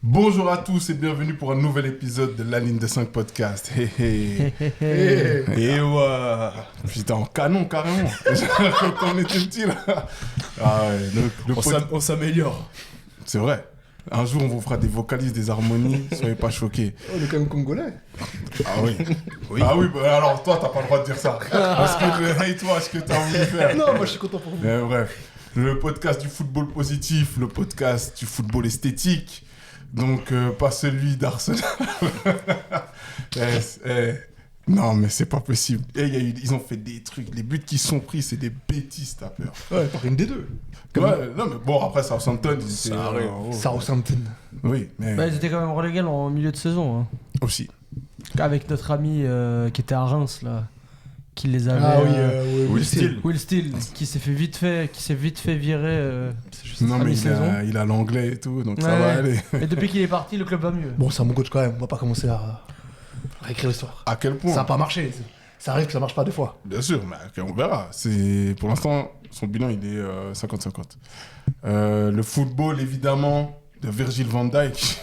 Bonjour à tous et bienvenue pour un nouvel épisode de La Ligne de 5 podcast. Et ouais, putain, en canon carrément. Quand on était petit là. Ah ouais, on s'améliore. C'est vrai. Un jour, on vous fera des vocalises, des harmonies. Soyez pas choqués. On est quand même congolais. Ah oui. Ah oui, bah alors toi, t'as pas le droit de dire ça. Parce que toi, ce que t'as voulu faire. Non, moi je suis content pour vous. Mais bref, le podcast du football positif, le podcast du football esthétique. Donc, pas celui d'Arsenal. Non, mais c'est pas possible. Ils ont fait des trucs. Les buts qui sont pris, c'est des bêtises, t'as peur. Ouais, par une des deux. Ouais, non, mais bon, après, Southampton, ils étaient... Southampton. Oui, mais... Bah, ils étaient quand même relégués en milieu de saison. Hein. Aussi. Avec notre ami qui était à Reims, là. Qui les avait... Ah oui, Will Steele. Will Steele, qui s'est vite fait virer. Non, mais mi-saison. il a l'anglais et tout, donc ça Ouais. va aller. Et depuis qu'il est parti, le club va mieux. Bon, c'est un bon coach quand même. On va pas commencer à réécrire l'histoire. À quel point? Ça a pas marché. Ça arrive que ça marche pas des fois. Bien sûr, mais on verra. Pour l'instant, son bilan, il est 50-50. Le football, évidemment, de Virgil van Dijk.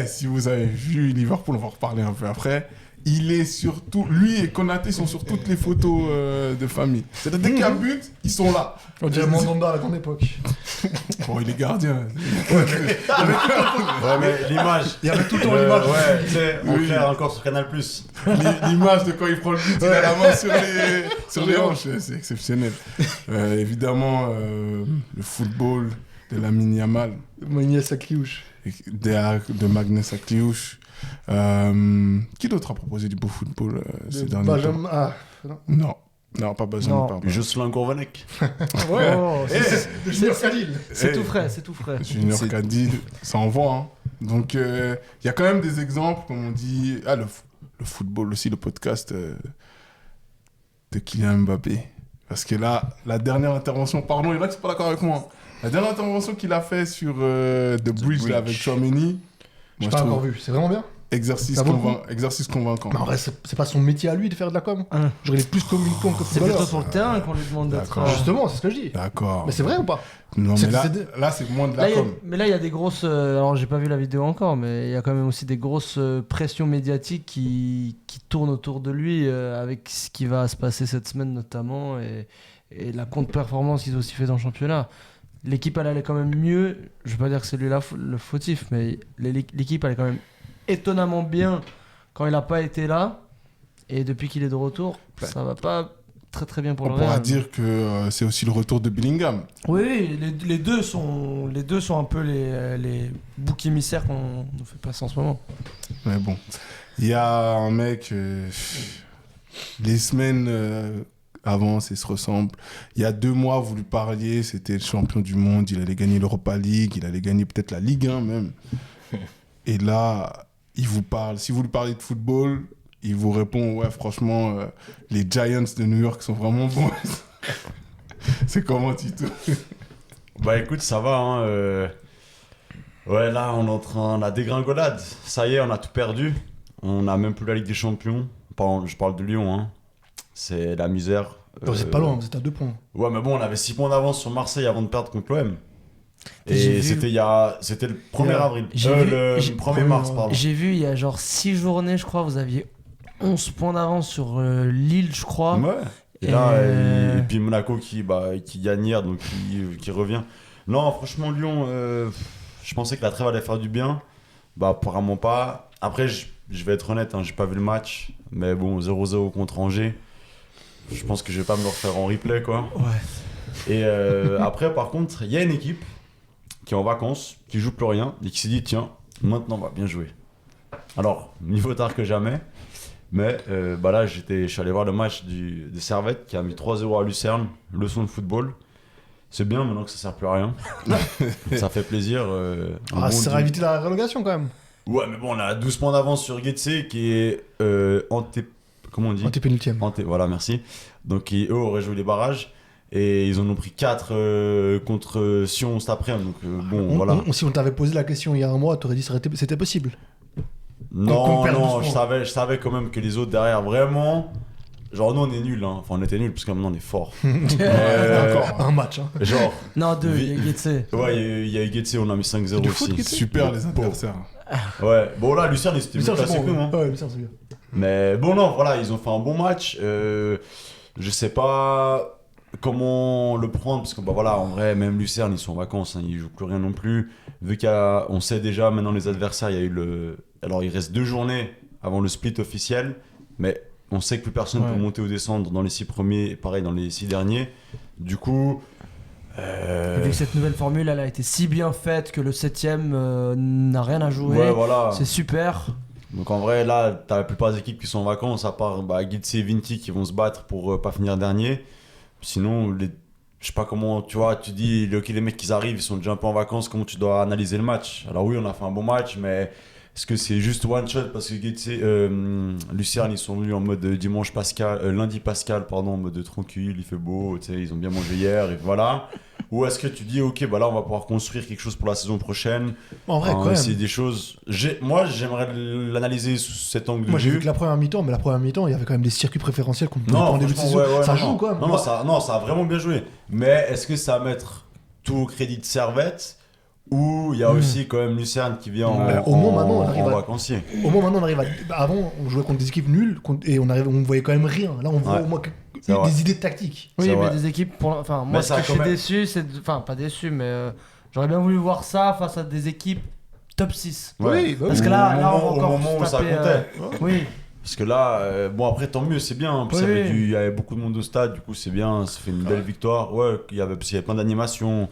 Si vous avez vu Liverpool, on va en reparler un peu après. Il est surtout... Lui et Konaté sont sur toutes les photos de famille. C'est-à-dire, dès qu'il y a but, ils sont là. On dirait Mandanda à la grande époque. Bon, il est gardien. Ouais, mais l'image. Il y avait tout le temps l'image. Ouais, tu sais, en Oui. clair encore sur Canal+. L'image de quand il prend le but, il a la main sur les hanches. C'est exceptionnel. Évidemment, le football de Lamine Yamal, Magnès à Cliouche. de Magnus Akliouche. Qui d'autre a proposé du beau football ces derniers temps? Benjamin. Ah, non. Non, pas Benjamin, Non. pardon. Jocelyn Gourvenec. Ouais. Oh, De Junior Khalil. c'est Eh. tout frais, c'est tout frais. Junior Kadid, ça envoie. Hein. Donc, il y a quand même des exemples, comme on dit. Ah, le football aussi, le podcast de Kylian Mbappé. Parce que là, la dernière intervention, pardon, il y en a qui sont pas d'accord avec moi. La dernière intervention qu'il a fait sur The Bridge là, avec Chouameni, J'ai moi, pas je encore trouve vu. C'est vraiment bien. exercice, Ça vaut le coup. exercice convaincant. Mais en vrai, c'est pas son métier à lui de faire de la com. Hein. Genre, il est plus communicant que C'est plutôt footballeur. sur le terrain qu'on lui demande d'être... D'accord. Justement, c'est ce que je dis. D'accord. Mais c'est vrai ou pas? Non, C'est- mais c'est- là, c'est moins de Là, la il y a- com. mais là, il y a des grosses... alors, j'ai pas vu la vidéo encore, mais il y a quand même aussi des grosses pressions médiatiques qui tournent autour de lui avec ce qui va se passer cette semaine notamment et la contre-performance qu'ils ont aussi fait dans le championnat. L'équipe, elle allait quand même mieux. Je veux pas dire que c'est lui le fautif, mais l'équipe allait quand même étonnamment bien quand il n'a pas été là. Et depuis qu'il est de retour, ça va pas très très bien pour On le pourra Real. dire que c'est aussi le retour de Bellingham. Oui, les deux sont un peu les boucs émissaires qu'on nous fait passer en ce moment. Mais bon, il y a un mec, les semaines avancent et se ressemblent. Il y a 2 mois, vous lui parliez, c'était le champion du monde, il allait gagner l'Europa League, il allait gagner peut-être la Ligue 1 même. Et là, il vous parle. Si vous lui parlez de football, il vous répond, ouais, franchement, les Giants de New York sont vraiment bons. C'est comment, Tito? Bah écoute, ça va. Hein, Ouais, là, on est en train... La dégringolade. Ça y est, on a tout perdu. On a même plus la Ligue des Champions. Je parle de Lyon. Hein. C'est la misère. Vous êtes pas loin, vous êtes à 2 points. Ouais, mais bon, on avait 6 points d'avance sur Marseille avant de perdre contre l'OM. J'ai Et vu- c'était le 1er avril. J'ai vu- Le j'ai- 1er mars, pardon. J'ai vu il y a genre 6 journées, je crois, vous aviez 11 points d'avance sur Lille, je crois. Ouais. Et là, Et- et puis Monaco qui gagne hier, donc qui revient. Non, franchement, Lyon, je pensais que la trêve allait faire du bien. Bah, apparemment pas. Après, je vais être honnête, hein, j'ai pas vu le match. Mais bon, 0-0 contre Angers. Je pense que je vais pas me le refaire en replay, quoi. Ouais. Et après, par contre, il y a une équipe qui est en vacances, qui joue plus rien, et qui s'est dit, tiens, maintenant on va bien jouer. Alors, mieux vaut tard que jamais. Mais bah là, je suis allé voir le match des Servette qui a mis 3-0 à Lucerne, leçon de football. C'est bien maintenant que ça sert plus à rien. Ça fait plaisir. Ah, ça sert à éviter la relégation quand même. Ouais, mais bon, on a 12 points d'avance sur Getse qui est comment on dit Antépénultième. Voilà, merci. Donc, eux auraient joué les barrages. Et ils en ont pris 4 contre Sion cet après-midi. Donc, bon, voilà. Si on t'avait posé la question il y a un mois, t'aurais dit que c'était possible. qu'on Non, perd non, 12 je savais quand même que les autres derrière, vraiment, Genre, nous, on est nuls, hein. Enfin, on était nuls, parce que maintenant, on est forts. Encore un match. Hein. Genre, Non, 2, il y a Getse. ouais, il y a eu Getse, on a mis 5-0 aussi. Super les adversaires. Ouais, bon, là, Lucerne, il s'était Lucien, mieux c'est placé que nous, bon. hein. Ouais, Lucien, c'est bien. Mais bon, non, voilà, ils ont fait un bon match. Je sais pas comment le prendre, parce que, bah voilà, en vrai, même Lucerne, ils sont en vacances, hein, ils jouent plus rien non plus. Vu qu'on sait déjà maintenant les adversaires, il y a eu le. Alors, il reste 2 journées avant le split officiel, mais on sait que plus personne peut monter ou descendre dans les 6 premiers, et pareil dans les 6 derniers. Du coup. Et vu que cette nouvelle formule, elle a été si bien faite que le 7ème n'a rien à jouer. Ouais, voilà. C'est super. Donc en vrai, là, t'as la plupart des équipes qui sont en vacances, à part Getse et Vinti qui vont se battre pour pas finir dernier. Sinon, je sais pas comment, tu vois, tu dis, ok, les mecs qui arrivent, ils sont déjà un peu en vacances, comment tu dois analyser le match. Alors oui, on a fait un bon match, mais est-ce que c'est juste one shot parce que Lucerne, ils sont venus en mode lundi Pascal, pardon, en mode tranquille, il fait beau, tu sais, ils ont bien mangé hier, et voilà. Ou est-ce que tu dis, ok, bah là, on va pouvoir construire quelque chose pour la saison prochaine. En vrai, quand même. C'est des choses. Moi, j'aimerais l'analyser sous cet angle de Moi, j'ai vue. vu que la première mi-temps, mais la première mi-temps, il y avait quand même des circuits préférentiels qu'on pouvait Non, pas en début de saison. franchement, ouais, Ça non, joue, non. quoi. Non, ça a vraiment bien joué. Mais est-ce que ça va mettre tout au crédit de Servette ou il y a aussi quand même Lucerne qui vient Au moins, maintenant, on arrive en à- vacancier. Au moins, maintenant, on arrive à. Avant, on jouait contre des équipes nulles et on voyait quand même rien. Là, on voit Ouais. au moins C'est vrai. des idées tactiques. Oui, C'est mais vrai. des équipes. Enfin, Mais moi, ça ce a que je quand suis même- déçu, c'est. Enfin, pas déçu, mais j'aurais bien voulu voir ça face à des équipes top 6. Oui, bah Parce oui. que là, on va au encore moment où se ça taper, comptait. Oui. Parce que là, bon après tant mieux, c'est bien. En plus, Oui, il y avait beaucoup de monde au stade, du coup c'est bien, ça fait une belle victoire. Ouais, parce qu'il y avait plein d'animations.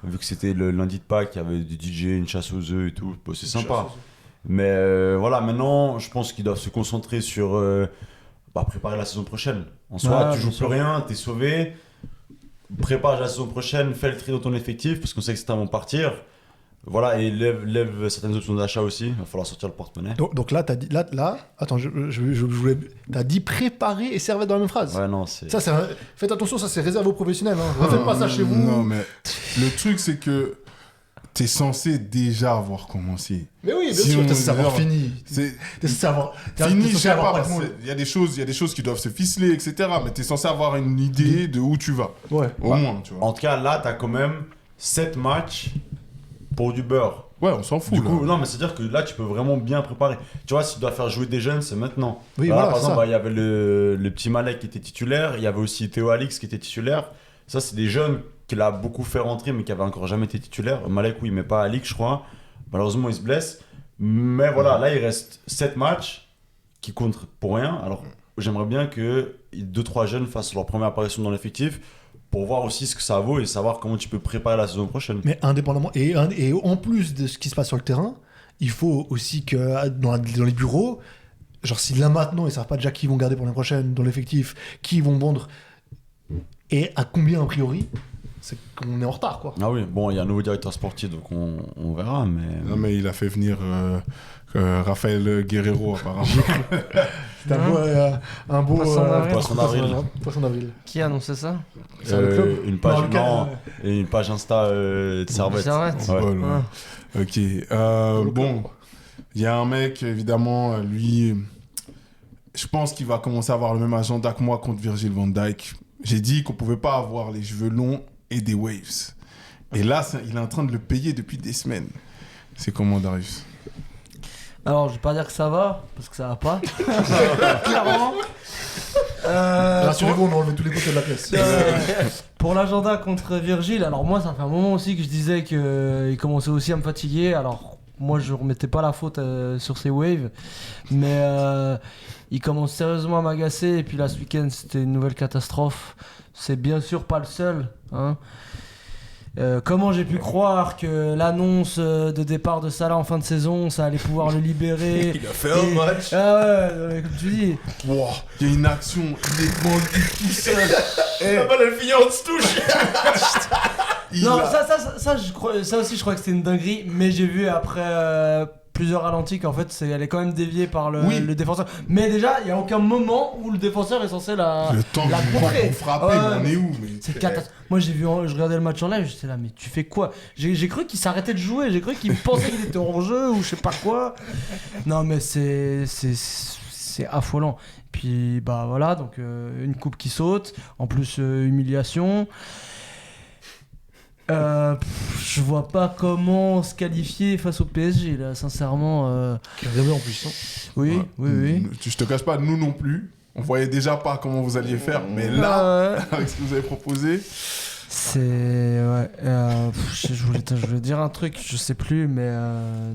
Vu que c'était le lundi de Pâques, il y avait du DJ, une chasse aux œufs et tout. Bon, c'est sympa. Mais voilà, maintenant, je pense qu'ils doivent se concentrer sur préparer la saison prochaine. En soi, Ouais, tu joues bien plus sûr. rien, t'es sauvé. Prépare la saison prochaine, fais le tri dans ton effectif, parce qu'on sait que certains vont partir. Voilà, et lève certaines options d'achat aussi. Il va falloir sortir le porte-monnaie. Donc là, t'as dit. Là, attends, je voulais. T'as dit préparer et Servette dans la même phrase. Ouais, non, c'est. Ça, faites attention, ça, c'est réservé aux professionnels. Hein. Refaites pas ça chez vous. Non, mais le truc, c'est que t'es censé déjà avoir commencé. Mais oui, bien Si sûr, on- t'es censé avoir genre, fini. C'est T'es censé avoir. fini, t'es je censé sais avoir pas, de parce mots. qu'il y a des choses qui doivent se ficeler, etc. Mais t'es censé avoir une idée de où tu vas. Ouais. Au moins, tu vois. En tout cas, là, t'as quand même 7 matchs pour du beurre. Ouais, on s'en fout. Du là. coup, non, mais c'est-à-dire que là, tu peux vraiment bien préparer. Tu vois, si tu dois faire jouer des jeunes, c'est maintenant. Oui, Là, voilà, par c'est exemple, ça. il y avait le petit Malek qui était titulaire, il y avait aussi Théo Alix qui était titulaire. Ça, c'est des jeunes qu'il a beaucoup fait rentrer, mais qui n'avaient encore jamais été titulaires. Malek, oui, mais pas Alix, je crois. Malheureusement, il se blesse. Mais voilà, là, il reste 7 matchs qui comptent pour rien. Alors, j'aimerais bien que 2-3 jeunes fassent leur première apparition dans l'effectif pour voir aussi ce que ça vaut et savoir comment tu peux préparer la saison prochaine. Mais indépendamment, et en plus de ce qui se passe sur le terrain, il faut aussi que dans les bureaux, genre si là maintenant ils savent pas déjà qui vont garder pour l'année prochaine dans l'effectif, qui vont vendre et à combien a priori, c'est qu'on est en retard quoi. Ah oui, bon, il y a un nouveau directeur sportif, donc on verra, mais... Non, mais il a fait venir Raphaël Guerrero, apparemment. C'est un beau Poisson d'avril. Poisson d'avril. Qui a annoncé ça? C'est le club. Une page, Non, le non, et une page Insta de Servette. Servette. Ouais. Voilà. Ok. Bon, il y a un mec, évidemment, lui, je pense qu'il va commencer à avoir le même agenda que moi contre Virgil van Dijk. J'ai dit qu'on pouvait pas avoir les cheveux longs et des waves. Et là, il est en train de le payer depuis des semaines. C'est comment, Darius? Alors, je vais pas dire que ça va, parce que ça va pas. Clairement. Rassurez-vous, on a enlevé tous les côtés de la pièce. Pour l'agenda contre Virgile, alors moi, ça fait un moment aussi que je disais qu'il commençait aussi à me fatiguer. Alors, moi, je remettais pas la faute sur ses waves, mais il commence sérieusement à m'agacer. Et puis là, ce week-end, c'était une nouvelle catastrophe. C'est bien sûr pas le seul, hein. Comment j'ai pu croire que l'annonce de départ de Salah en fin de saison, ça allait pouvoir le libérer. Il a fait un match. Ah ouais, comme tu dis. Wow, il y a une action, il est devant lui tout seul. La balle, elle finit en touche. Non, ça aussi, je crois que c'était une dinguerie, mais j'ai vu après plusieurs ralentis qu'en fait, elle est quand même déviée par le défenseur. Mais déjà, il n'y a aucun moment où le défenseur est censé la Le temps la qu'il prend contrer. pour frapper, Ouais, on est où mais... C'est catastrophique. Moi, je regardais le match en live, j'étais là, mais tu fais quoi? J'ai cru qu'il s'arrêtait de jouer, j'ai cru qu'il pensait qu'il était hors jeu ou je sais pas quoi. Non, mais c'est c'est affolant. Puis bah voilà, donc une coupe qui saute, en plus humiliation. Je vois pas comment se qualifier face au PSG là, sincèrement. Qui revient en plus. Hein. Oui, Ouais. oui. Je te cache pas, nous non plus. On voyait déjà pas comment vous alliez faire, mais là, avec ce que vous avez proposé, C'est ouais. Je voulais dire un truc, je sais plus, mais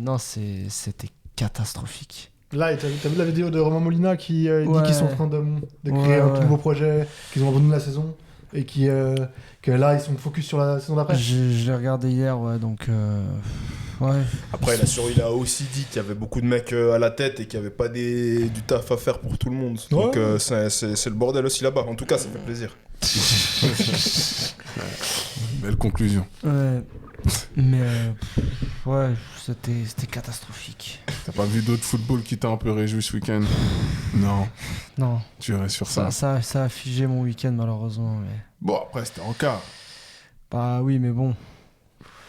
non, c'était catastrophique. Là, t'as vu la vidéo de Romain Molina qui dit Ouais. qu'ils sont en train de créer un tout Ouais. nouveau projet, qu'ils ont abandonné la saison et que là, ils sont focus sur la saison d'après. Je l'ai regardé hier, ouais, donc ouais. Après, il a aussi dit qu'il y avait beaucoup de mecs à la tête et qu'il n'y avait pas du taf à faire pour tout le monde. Donc c'est le bordel aussi là-bas. En tout cas, ça fait plaisir. belle conclusion. Ouais. Mais ouais, c'était catastrophique. T'as pas vu d'autres football qui t'a un peu réjoui ce week-end? Non, Non, tu restes sur ça. ça a figé mon week-end malheureusement. Mais... Bon, après, c'était en quart. Bah oui, mais bon.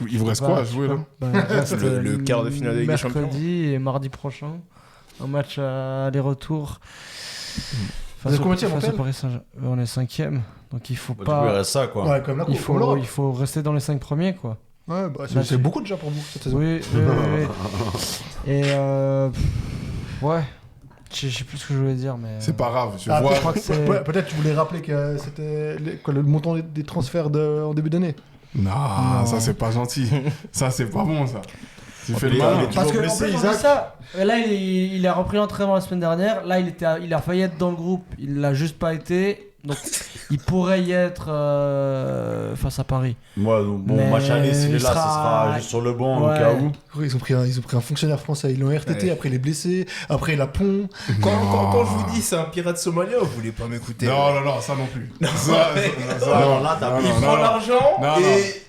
Il vous reste Bah, quoi à jouer là? Bah, il reste, Le quart de finale de Ligue des Champions. Mercredi et mardi prochain. Un match à aller-retour. Vous êtes combienième, face au Montel Paris Saint-Germain. On est 5ème. Donc il faut Bah, du coup, il pas. reste ça, quoi. Ouais, comme la coupe, comme l'Europe. Il faut rester dans les 5 premiers, quoi. Ouais, bah, Là, c'est beaucoup déjà pour vous cette saison. Oui. Et ouais. Je sais plus ce que je voulais dire, mais. C'est pas grave, je Ah, vois. Je crois que c'est. Ouais, peut-être tu voulais rappeler que c'était le montant des transferts en début d'année. Non, ça c'est pas gentil. Ça c'est pas bon ça. Tu fais le il est malin. toujours Parce que en blessé, fait, on Isaac. dit ça. Et là, il a repris l'entraînement la semaine dernière. Là, il a failli être dans le groupe. Il l'a juste pas été. Donc, il pourrait y être face à Paris. Moi, bon, Mais match aller, s'il est il là, ce sera- sera juste sur le banc au Ouais. cas où. Ils ont pris un fonctionnaire français, ils l'ont RTT, Ouais. après il est blessé, après il a pont. Quand je vous dis c'est un pirate somalien, vous voulez pas m'écouter. Non, ça non plus. Ça, Non, là, t'as non, mis non, Il prend non. l'argent Non, et...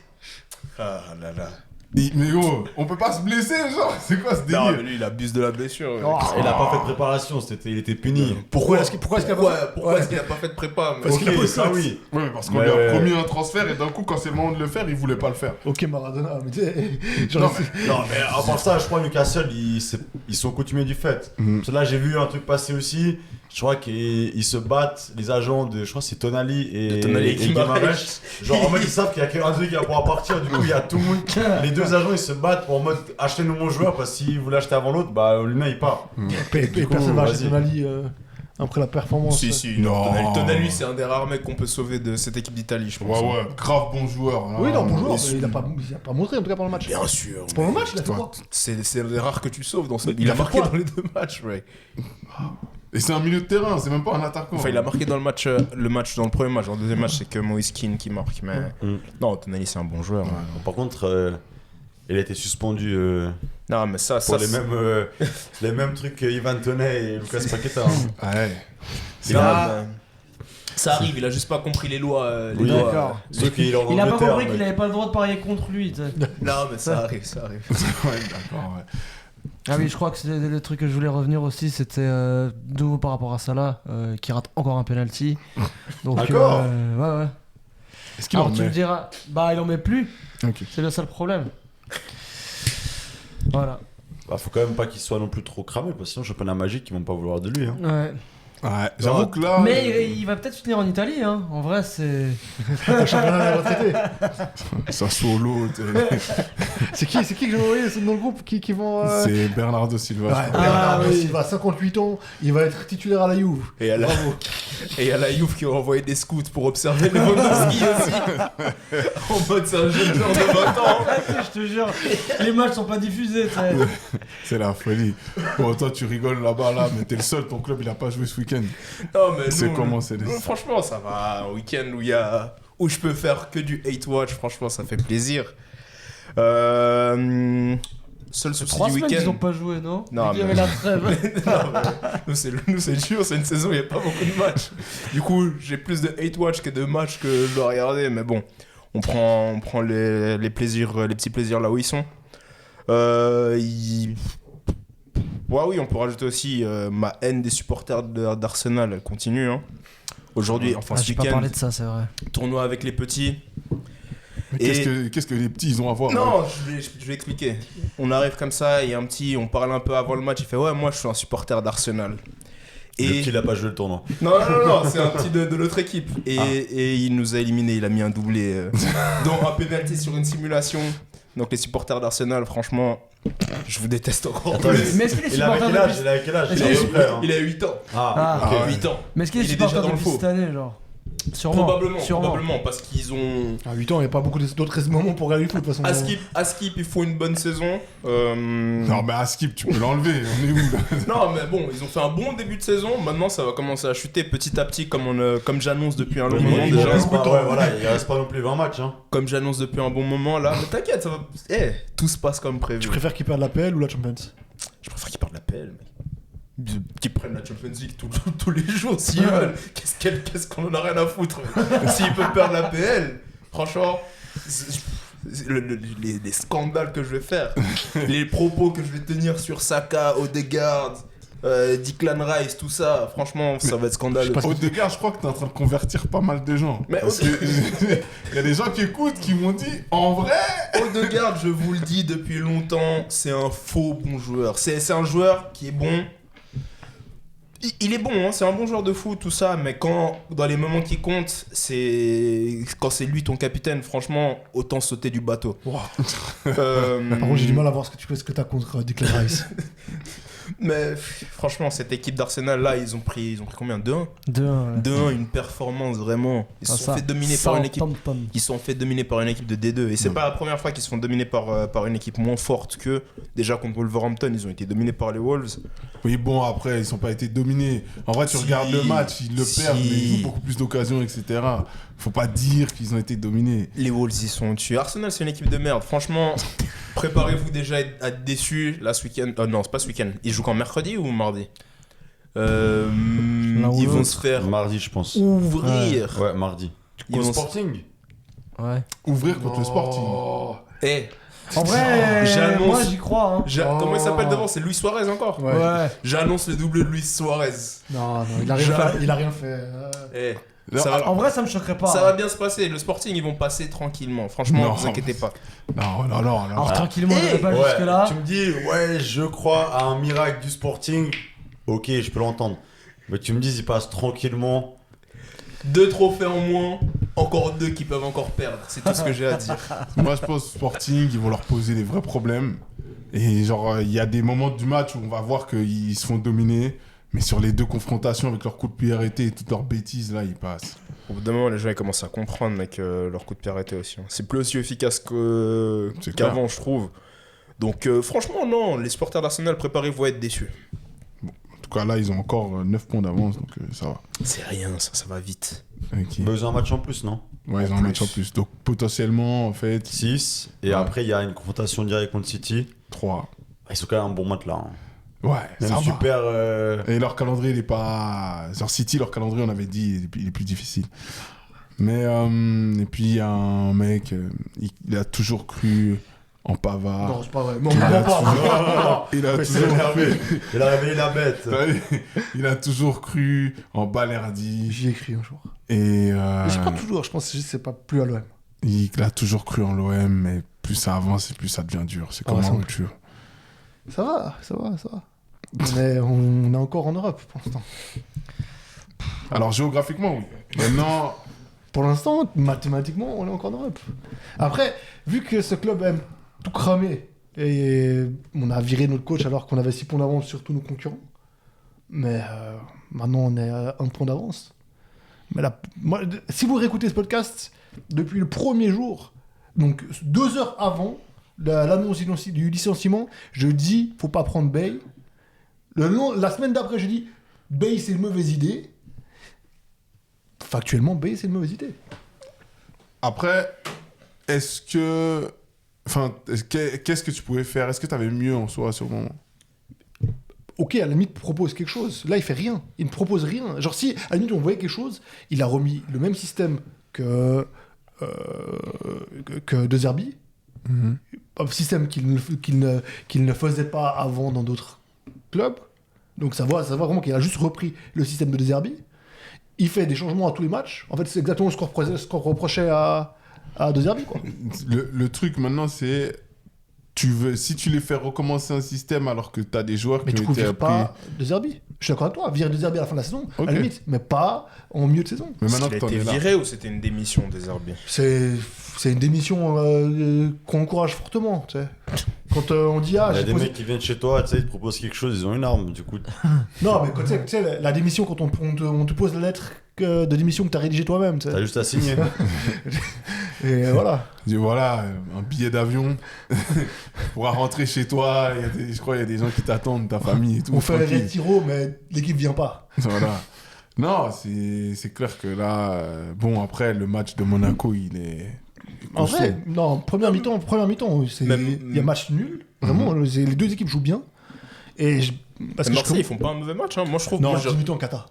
Ah là là. Mais gros, on peut pas se blesser, genre, c'est quoi ce Non, délire? mais lui, il abuse de la blessure. Oh. Il a pas fait de préparation, il était puni. Pourquoi est-ce qu'il a pas fait de prépa Parce qu'il a pas ça eu oui. Ouais, parce qu'on Ouais, lui a ouais. promis un transfert et d'un coup, quand c'est le moment de le faire, il voulait pas le faire. Ok Maradona, mais tu sais, genre, Non, Non, mais à part ça, je crois que Newcastle, ils sont coutumiers du fait. Mhm. Parce que là, j'ai vu un truc passer aussi. Je crois qu'ils se battent, les agents de. Je crois que c'est Tonali et Guimaraes. Genre en mode, ils savent qu'il y a qu'un truc qui va pouvoir partir. Du coup, il y a tout le monde. Les deux agents, ils se battent pour en mode acheter nos bons joueurs. Parce que s'ils voulaient acheter avant l'autre, bah l'un il part. et Du coup, personne va vas-y. acheter Tonali après la performance. Si, Non. Tonali, c'est un des rares mecs qu'on peut sauver de cette équipe d'Italie, je pense. Ouais, grave bon joueur. Là. Oui, non, bonjour, mais il a pas montré en tout cas pendant le match. Bien sûr. Pendant le match, il a fait Toi, quoi? C'est un des rares que tu sauves dans ce. Mais Il a fait marqué quoi dans les deux matchs, ouais. Et c'est un milieu de terrain, c'est même pas un attaquant. Enfin, il a marqué dans le match dans le premier match. Dans le deuxième match, c'est que Moïse Kean qui marque. Mais non, Tonali, c'est un bon joueur. Ouais. Par contre, il a été suspendu Non, mais ça, pour les mêmes trucs que Ivan Toney et Lucas Paqueta. Hein. Ouais. il a- ça arrive. Il a juste pas compris les lois. Oui, D'accord. Ceux qui est en Il a pas Angleterre, compris mec. qu'il avait pas le droit de parier contre lui. tu sais. Non, mais ça arrive, ça arrive. Ouais, d'accord, ouais. Ah oui, je crois que c'est le truc que je voulais revenir aussi, c'était de nouveau par rapport à Salah, qui rate encore un penalty. Donc, Encore ouais. Est-ce qu'il en Alors tu me met? diras, bah il en met plus, Ok. c'est le seul problème. Voilà. Bah, faut quand même pas qu'il soit non plus trop cramé, parce que sinon, championnat magique, ils vont pas vouloir de lui. Hein. Ouais. Ouais, j'avoue que là. Mais il va peut-être finir en Italie, hein. En vrai, c'est. Le championnat des retraités. Ça solo. C'est qui que j'ai envoyé dans le groupe qui vont. C'est Bernardo Silva. Ouais, je crois. Bernardo oui. Silva, 58 ans, il va être titulaire à la Juve. Et à la... Bravo. Et il y a la Juve qui a envoyé des scouts pour observer Lewandowski aussi. En mode, c'est un jeune joueur de 20 ans. Je te jure, les matchs sont pas diffusés, tu sais. C'est la folie. Bon, toi, tu rigoles là-bas, là, mais t'es le seul, ton club, il a pas joué ce week-end. Non, mais C'est nous, comment c'est les. franchement, ça va. Un week-end où je peux faire que du hate watch, franchement, ça fait plaisir. Seul souci 3 du semaines qu'ils ont week-end. pas joué, non? Non, Il y mais- avait la trêve. Nous, c'est dur, c'est une saison, il n'y a pas beaucoup de matchs. Du coup, j'ai plus de hate watch que de matchs que je dois regarder. Mais bon, on prend les plaisirs, les petits plaisirs là où ils sont. Ouais, oui, on peut rajouter aussi ma haine des supporters d'Arsenal, elle continue. Hein. Aujourd'hui, enfin ce J'ai pas week-end, parlé de ça, c'est vrai. tournoi avec les petits. Mais Et- qu'est-ce que les petits, ils ont à voir? Non, je vais expliquer. On arrive comme ça, il y a un petit, on parle un peu avant le match, il fait ouais, moi je suis un supporter d'Arsenal. Le petit, il a pas joué le tournoi. Non, c'est un petit de l'autre équipe. Et il nous a éliminés, il a mis un doublé, dont un pénalty sur une simulation. Donc les supporters d'Arsenal, franchement, je vous déteste encore Attends, plus. Mais est-ce qu'il est Il a supporter quel âge? depuis... Il a quel âge? Est-ce qu'il est- Il a 8 ans. Ah, Ok, ouais. 8 ans. Mais est-ce qu'il est Il est déjà supporter dans le depuis faux. cette année, genre Sûrement. Probablement, parce qu'ils ont... À 8 ans, il n'y a pas beaucoup d'autres moments pour regarder le foot, de toute façon. À Skip, ils font une bonne saison. Non, mais à Skip, tu peux l'enlever. On est où là? Non, mais bon, ils ont fait un bon début de saison. Maintenant, ça va commencer à chuter petit à petit, comme j'annonce depuis un long Il moment il déjà. reste pas, ouais, voilà, il reste pas non plus 20 matchs. Hein. Comme j'annonce depuis un bon moment là. Mais t'inquiète, ça va. Tout se passe comme prévu. Tu préfères qu'ils perdent la PL ou la Champions? Je préfère qu'ils partent la PL, mec. Qu'ils prennent la Champions League tous les jours s'ils veulent. Qu'est-ce qu'on en a rien à foutre. S'ils peuvent perdre la PL, franchement, les scandales que je vais faire, les propos que je vais tenir sur Saka, Odegaard, Declan Rice, tout ça, franchement, ça va être scandaleux. Odegaard, je crois que t'es en train de convertir pas mal de gens. Mais Parce que il y a des gens qui écoutent qui m'ont dit, en vrai. Odegaard, je vous le dis depuis longtemps, c'est un faux bon joueur. C'est un joueur qui est bon. Il est bon, hein, c'est un bon joueur de foot, tout ça, mais quand, dans les moments qui comptent, quand c'est lui ton capitaine, franchement, autant sauter du bateau. Wow. Par contre, j'ai du mal à voir ce que t'as contre Declan Rice. Mais franchement, cette équipe d'Arsenal, là, ils ont pris combien? 2-1 2-1. 2-1, une performance vraiment. Ils se sont fait dominer par une équipe. Ils se sont fait dominer par une équipe de D2. Et c'est pas la première fois qu'ils se font dominer par une équipe moins forte que. Déjà contre Wolverhampton, ils ont été dominés par les Wolves. Oui, bon, après, ils sont pas été dominés. En vrai, tu Si. regardes le match, ils le perdent, mais ils ont beaucoup plus d'occasions, etc. Faut pas dire qu'ils ont été dominés. Les Wolves, ils sont dessus. Arsenal, c'est une équipe de merde. Franchement, préparez-vous déjà à être déçus. Là, ce week-end. Non, c'est pas ce week-end. Ils jouent quand mercredi ou mardi Ils vont se faire Mardi, je pense. ouvrir. Ouais, mardi. Ils Au vont Sporting. Ouais. Ouvrir contre le Sporting. En vrai, J'annonce- moi j'y crois. Hein. Comment il s'appelle devant? C'est Luis Suarez encore. Ouais. J'annonce le double de Luis Suarez. Non, il a rien fait. Ça va, En vrai, ça me choquerait pas. ça va bien se passer. Le Sporting, ils vont passer tranquillement. Franchement, Non. vous inquiétez pas. Non. Alors tranquillement, on pas Ouais, jusque-là. tu me dis, ouais, je crois à un miracle du Sporting. Ok, je peux l'entendre. Mais tu me dis, ils passent tranquillement. 2 trophées en moins, encore 2 qui peuvent encore perdre. C'est tout ce que j'ai à dire. Moi, je pense Sporting, ils vont leur poser des vrais problèmes. Et genre, il y a des moments du match où on va voir qu'ils se font dominer. Mais sur les 2 confrontations avec leurs coups de pied arrêtés et toutes leurs bêtises, là, ils passent. Au bout d'un moment, les gens ils commencent à comprendre, mec, leur coup de pied arrêté aussi. Hein. C'est plus aussi efficace C'est qu'avant, je trouve. Donc, franchement, non, les supporters d'Arsenal, préparez-vous à être déçus. En tout cas, là, ils ont encore 9 points d'avance, donc ça va. C'est rien, ça va vite. Ok. Besoin d'un match en plus, non? Ouais, ils ont un match en plus. Donc, potentiellement, en fait, 6. Et Ouais. après, il y a une confrontation directe contre City. 3. Ils sont quand même un bon match là. Hein. Ouais, Même ça va. super. Et leur calendrier, il est pas... Sur City, leur calendrier, on avait dit, il est plus difficile. Mais, et puis, il y a un mec, il a toujours cru en Pavard. Non, c'est pas vrai. Non, Il a pas. Il a Ouais, c'est toujours... énervé. Il a réveillé la bête. Il a toujours cru en Balerdi. J'y ai écrit un jour. Et J'y crois toujours, je pense que c'est pas plus à l'OM. il a toujours cru en l'OM, mais plus ça avance et plus ça devient dur. C'est comme ouais, en ça rupture. Ça va. On est encore en Europe pour l'instant. Alors, géographiquement, oui. Maintenant, Pour l'instant, mathématiquement, on est encore en Europe. Après, vu que ce club aime tout cramer, et on a viré notre coach alors qu'on avait 6 points d'avance sur tous nos concurrents, mais maintenant on est à 1 point d'avance. Mais là, moi, si vous réécoutez ce podcast depuis le premier jour, donc 2 heures avant l'annonce du licenciement, je dis faut pas prendre Bay. La semaine d'après, je dis Bay c'est une mauvaise idée. Factuellement, Bay c'est une mauvaise idée. après, est-ce que... Enfin, qu'est-ce que tu pouvais faire? Est-ce que tu avais mieux en soi sur le moment? Ok, à la limite, propose quelque chose. Là, il fait rien. Il ne propose rien. Genre, si à la limite, on voyait quelque chose, il a remis le même système que De Zerbi. Un système qu'il ne faisait pas avant dans d'autres clubs. Donc, ça voit vraiment qu'il a juste repris le système de De Zerbi. Il fait des changements à tous les matchs. En fait, c'est exactement ce qu'on reprochait à De Zerbi, quoi. Le truc maintenant, c'est... si tu les fais recommencer un système alors que tu as des joueurs Mais qui du ont coup, été vire appris. pas De Zerbi. Je suis d'accord avec toi, vire De Zerbi à la fin de la saison, à Ok. la limite, mais pas en milieu de saison. Mais Est-ce maintenant qu'il que a t'en été es là. viré ou c'était une démission des Zerbi? C'est une démission qu'on encourage fortement, tu sais. Quand on dit Il y a j'ai des posé- mecs qui viennent chez toi, tu sais, ils te proposent quelque chose, ils ont une arme, du coup. Non, mais quand, tu sais, la démission, quand on te pose la lettre de démission que t'as rédigée toi-même, tu T'as sais. juste à signer. Et voilà. Je dis, voilà, un billet d'avion. Tu pourras rentrer chez toi. Je crois qu'il y a des gens qui t'attendent, ta famille et tout. On fait les tranquille. tiros, mais l'équipe vient pas. Voilà. Non, c'est clair que là, bon, après, le match de Monaco, il est. En vrai, non, première mi-temps, Même- il y a match nul. Vraiment, les deux équipes jouent bien. Et parce que Marseille, ils font pas un mauvais match. Hein. Moi, je trouve. Non, moi, deuxième mi-temps, Kata.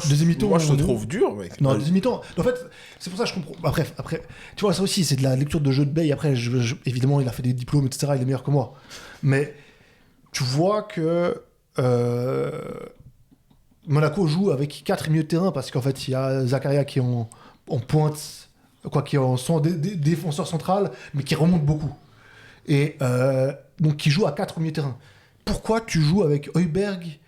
deuxième mi-temps, moi, je te on est trouve dur, mec. Non, deuxième mi-temps. En fait, c'est pour ça que je comprends. Bah, bref, après, tu vois, ça aussi, c'est de la lecture de jeu de Bay. Après, évidemment, il a fait des diplômes, etc. Il est meilleur que moi. Mais tu vois que Monaco joue avec 4 milieux de terrain parce qu'en fait, il y a Zakaria qui est en pointe, qui est en défenseur central, mais qui remonte beaucoup. Et donc, qui joue à 4 milieux de terrain. Pourquoi tu joues avec Højbjerg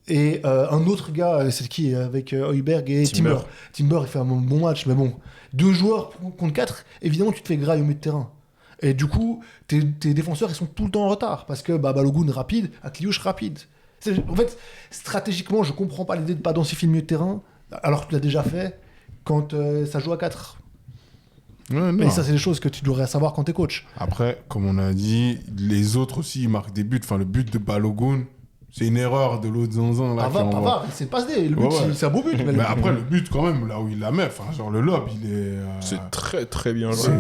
et un autre gars, c'est qui avec Højbjerg et Timber. Timber, il fait un bon match, mais bon. 2 joueurs contre 4, évidemment, tu te fais grailler au milieu de terrain. Et du coup, tes défenseurs, ils sont tout le temps en retard. Parce que Balogun rapide, Akliouche rapide. En fait, stratégiquement, je comprends pas l'idée de pas densifier le milieu de terrain, alors que tu l'as déjà fait quand ça joue à 4. Ouais, non. Et ça, c'est des choses que tu devrais savoir quand t'es coach. Après, comme on a dit, les autres aussi, ils marquent des buts. Enfin, le but de Balogun, c'est une erreur de l'autre Zanzan. Là, qui envoie. Pavard, c'est pas le but, Ouais, ouais. c'est un beau but. Mais après, le but, quand même, là où il la met, enfin, genre le lob, il est. C'est très, très bien joué.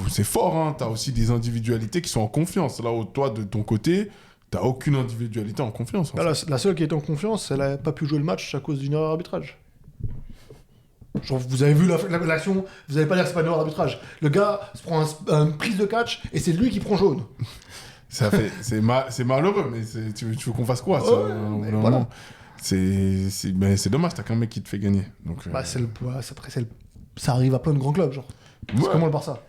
C'est fort, hein. T'as aussi des individualités qui sont en confiance. Là où toi, de ton côté, t'as aucune individualité en confiance. Là, la seule qui est en confiance, elle a pas pu jouer le match à cause d'une erreur d'arbitrage. Genre, vous avez vu l'action, vous allez pas dire que c'est pas une erreur d'arbitrage. Le gars se prend une prise de catch et c'est lui qui prend jaune. C'est malheureux, mais tu veux qu'on fasse quoi ça, Ouais, au bout mais d'un voilà. moment mais c'est dommage, t'as qu'un mec qui te fait gagner. Donc, Ça arrive à plein de grands clubs, genre. C'est ouais. comment le Barça.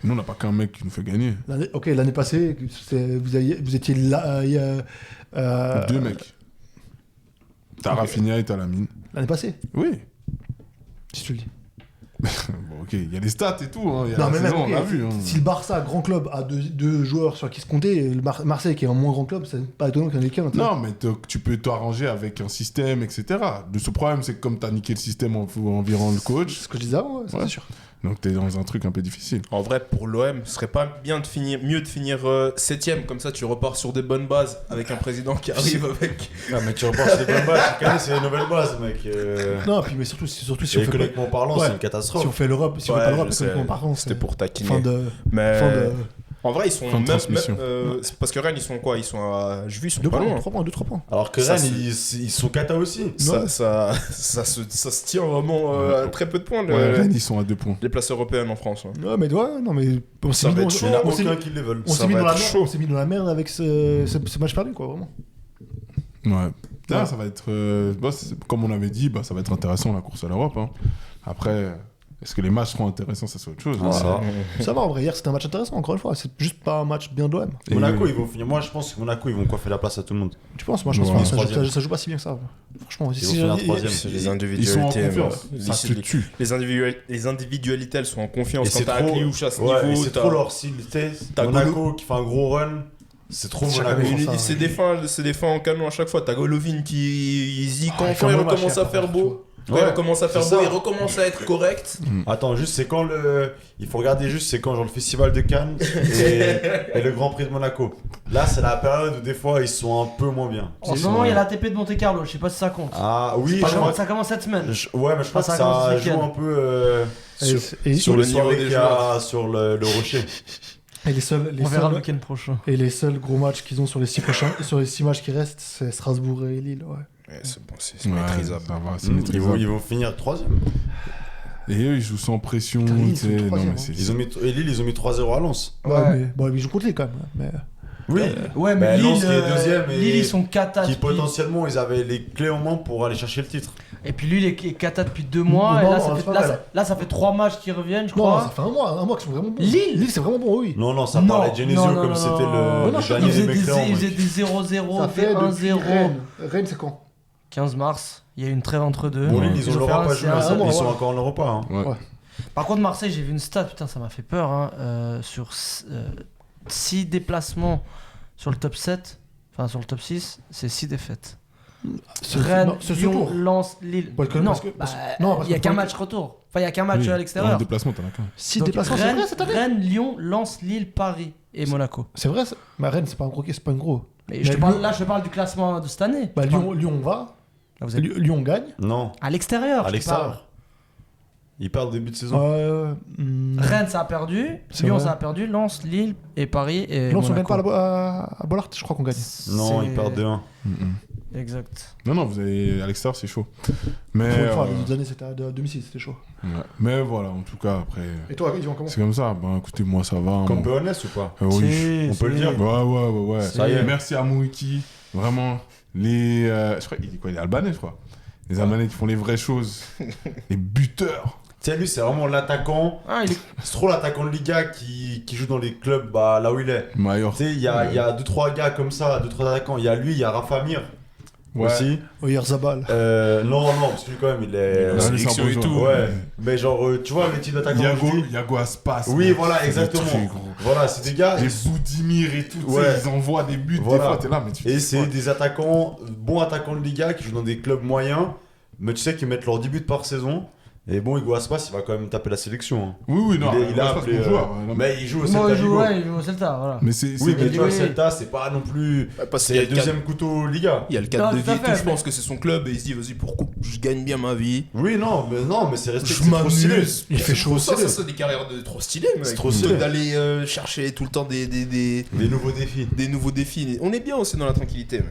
Nous, on n'a pas qu'un mec qui nous fait gagner. L'année passée, vous étiez là. Deux mecs. T'as Rafinha et t'as Lamine. L'année passée, Oui. si tu le dis. Bon, ok, il y a les stats et tout. Hein. Il y a Non, la mais même, saison, ok, on l'a vu. Hein. si le Barça, grand club, a deux joueurs sur qui se compter, et Marseille, qui est un moins grand club, c'est pas étonnant qu'il y en ait qu'un. Non, mais tu peux t'arranger avec un système, etc. Ce problème, c'est que comme t'as niqué le système environ le C'est coach, ce que je disais avant, ouais, ça, Ouais. c'est sûr. donc t'es dans un truc un peu difficile. En vrai, pour l'OM, ce serait pas mieux de finir 7ème, comme ça tu repars sur des bonnes bases avec un président qui arrive avec. Non, mais tu repars sur des bonnes bases. Chaque année, c'est une nouvelle base, mec. Non, puis, mais surtout si on Et fait pas, économiquement parlant, Ouais. c'est une si catastrophe. on fait l'Europe, si on fait Ouais, pas l'Europe, je sais. économiquement parlant, C'était c'est pour taquiner. fin de. Mais Fin de. en vrai, ils sont Fin de même. transmission. C'est parce que Rennes, ils sont quoi? Ils sont à. Je vis, ils sont 2 pas points, loin. 3 points, 2-3 points. Alors que Ça, Rennes, c'est- ils sont cata aussi. Ça se tient vraiment à très peu de points, Ouais, Rennes, ils sont à 2 points. les places européennes en France. hein. Ouais, mais non, mais on s'est Ça mis va dans- être chaud. Il y en a on s'est aucun mis- qui les veulent. on Ça s'est mis va dans la être merde, chaud. on s'est mis dans la merde avec ce match perdu, quoi, vraiment. Ouais. Là, ça va être. Comme on avait dit, ça va être intéressant la course à l'Europe. Hein. Après, est-ce que les matchs seront intéressants? Ça, c'est autre chose. hein. Voilà. Ça va, en vrai, hier c'était un match intéressant, encore une fois. C'est juste pas un match bien d'OM. Et Monaco, ils vont finir. Moi, je pense que Monaco, ils vont coiffer la place à tout le monde. Tu penses? Moi, je pense Ouais. pas. Ça Troisième. joue pas si bien que ça. Franchement, Ils vont finir troisième. C'est les ils sont en individualités. confiance. Ça te tue. Les individualités, elles sont en confiance. Et Quand c'est t'as trop. Akliouche à ce Ouais, et niveau, c'est t'as- trop leur style. Tu sais, t'as Monaco qui fait un gros run. C'est trop Chacun Monaco. fait ça, c'est des fins en canon à chaque fois. T'as Golovin qui dit quand il fait il un bon recommence match, à faire beau. Quand il Ouais, recommence à faire c'est beau, ça. il recommence à être correct. Attends, juste, c'est quand le. Il faut regarder juste, c'est quand, genre, le festival de Cannes et le Grand Prix de Monaco. Là, c'est la période où des fois, ils sont un peu moins bien. En ce moment, il y a la TP de Monte Carlo, je sais pas si ça compte. Ah oui, Ça je crois. commence cette semaine. Ouais, mais je crois Ça que commence ça ce joue week-end. un peu Et sur le le niveau soirée des qu'il y a sur le rocher. les seuls, On verra le week-end prochain. et les seuls gros matchs qu'ils ont sur les 6 prochains, sur les 6 matchs qui restent, c'est Strasbourg et Lille. Ouais. Ouais, c'est bon, c'est Ouais, maîtrisable. ça va, c'est Ils maîtrisable. vont finir troisième. Et eux, ils jouent sans pression. Putain, Lille, tu sais. ils sont Non, troisième, mais hein. c'est- Et Lille, ils ont mis 3-0 à Lens. Ouais, Ouais. mais bon, ils jouent contre Lille quand même. Mais Oui, Ouais, mais mais Lens Lille, qui est deuxième et Lille, ils sont cata qui depuis... potentiellement ils avaient les clés en main pour aller chercher le titre. Et puis lui, il est cata depuis 2 mois. Et Non, là, non, ça c'est fait, pas là, vrai, ça, là. là, ça fait 3 matchs qui reviennent, je Non, crois. ça fait un mois qu'ils sont vraiment bons. Lille Lille, c'est vraiment bon, oui. Non, non, ça Non, parlait de Genesio non, comme non, c'était non. le Non, dernier Il faisait des des, mécréants. il mec. faisait des 0-0, Ça des fait depuis 1-0. Rennes. Rennes, c'est quand 15 mars, il y a eu une trêve entre deux. Bon, Lille, ils ont fait l'Europa un- pas c'est joué, un- mais ça, mois, ils sont ouais. encore en Europa. Hein. Ouais. Par contre, Marseille, j'ai vu une stat, putain, ça m'a fait peur. Hein, sur 6 déplacements sur le top 7, enfin sur le top 6, c'est 6 défaites. Rennes, non, ce Lyon, tour. Lens, Lille. Parce que- non, parce que- bah, non, parce il y a que- qu'un match retour. Enfin, il y a qu'un match Oui, à En l'extérieur. déplacement, t'en as qu'un. 6 Donc, déplacements, c'est Rennes, vrai cette année Rennes, Lyon, Lens, Lille, Paris et Monaco. C'est vrai, ça. Mais Rennes, c'est pas un gros, c'est pas un gros. Mais je te Mais parle, Lyon- là, je te parle du classement de cette année. Bah, Enfin, Lyon va. là, vous êtes Lyon gagne. Non, à l'extérieur. à je te parle. l'extérieur. Ils partent au début de saison. Rennes, ça a perdu. C'est Lyon, vrai. ça a perdu. Lens, Lille et Paris et Lens, on gagne Monaco. pas à Bollard, je crois qu'on gagne. Non, C'est- ils partent 2-1. Exact. Non, non, vous avez à l'extérieur, c'est chaud. Mais, Pour une fois, euh, les autres années, c'était à domicile, c'était chaud. ouais. Mais voilà, en tout cas, après, Et toi, ils vont comment c'est comme ça. Ben, écoutez, moi, ça va. hein, Comme bon. Péonès ou pas Oui. on peut le dire. Ouais. Ça y est. Merci à Mouiki. Vraiment, je crois, il est quoi? Il est albanais, je crois. Les Albanais qui font les vraies choses. Les buteurs. Tu sais, lui, c'est vraiment l'attaquant. Ah, il est... C'est trop l'attaquant de Liga qui joue dans les clubs bah, là où il est. Mayor. Tu sais, il y a 2-3 gars comme ça, 2-3 attaquants. Il y a lui, il y a Rafa Mir Ouais. aussi. Hier Zabal. Non, parce que lui, quand même, il est. Ah, lui, c'est un sélection bon et joueur. tout. Ouais, mais genre, tu vois, les types d'attaquants. Yago, que je dis Yago Aspas. Oui, mec, voilà, c'est des exactement. trucs, gros. Voilà, c'est des gars. Les Boudimir et tout, tu sais, Ouais. ils envoient des buts. Voilà. Des fois, t'es là, mais tu Et dis, c'est ouais. des attaquants, bons attaquants de Liga qui jouent dans des clubs moyens, mais tu sais qu'ils mettent leurs 10 buts par saison. Et bon, Hugo Aspas, il va quand même taper la sélection. Hein. Oui, non, il est Aspas, appelé, bon joueur. non, mais il joue au Moi, Celta il joue, Vigo. ouais, il joue au Celta, voilà. Mais c'est. Oui, mais tu vois, le oui. Celta, c'est pas non plus. Parce C'est qu'il y a le le deuxième couteau Liga. Il y a le cadre Non, de tout à vie et fait, tout, je mais- pense que c'est son club et il se dit vas-y pourquoi je gagne bien ma vie. Oui, non, mais c'est resté. Je c'est trop stylé. m'amuse. Il fait chaud. Ça c'est des carrières de trop stylées mec. C'est trop stylé. D'aller chercher tout le temps des Des nouveaux défis. nouveaux défis. On est bien aussi dans la tranquillité mec.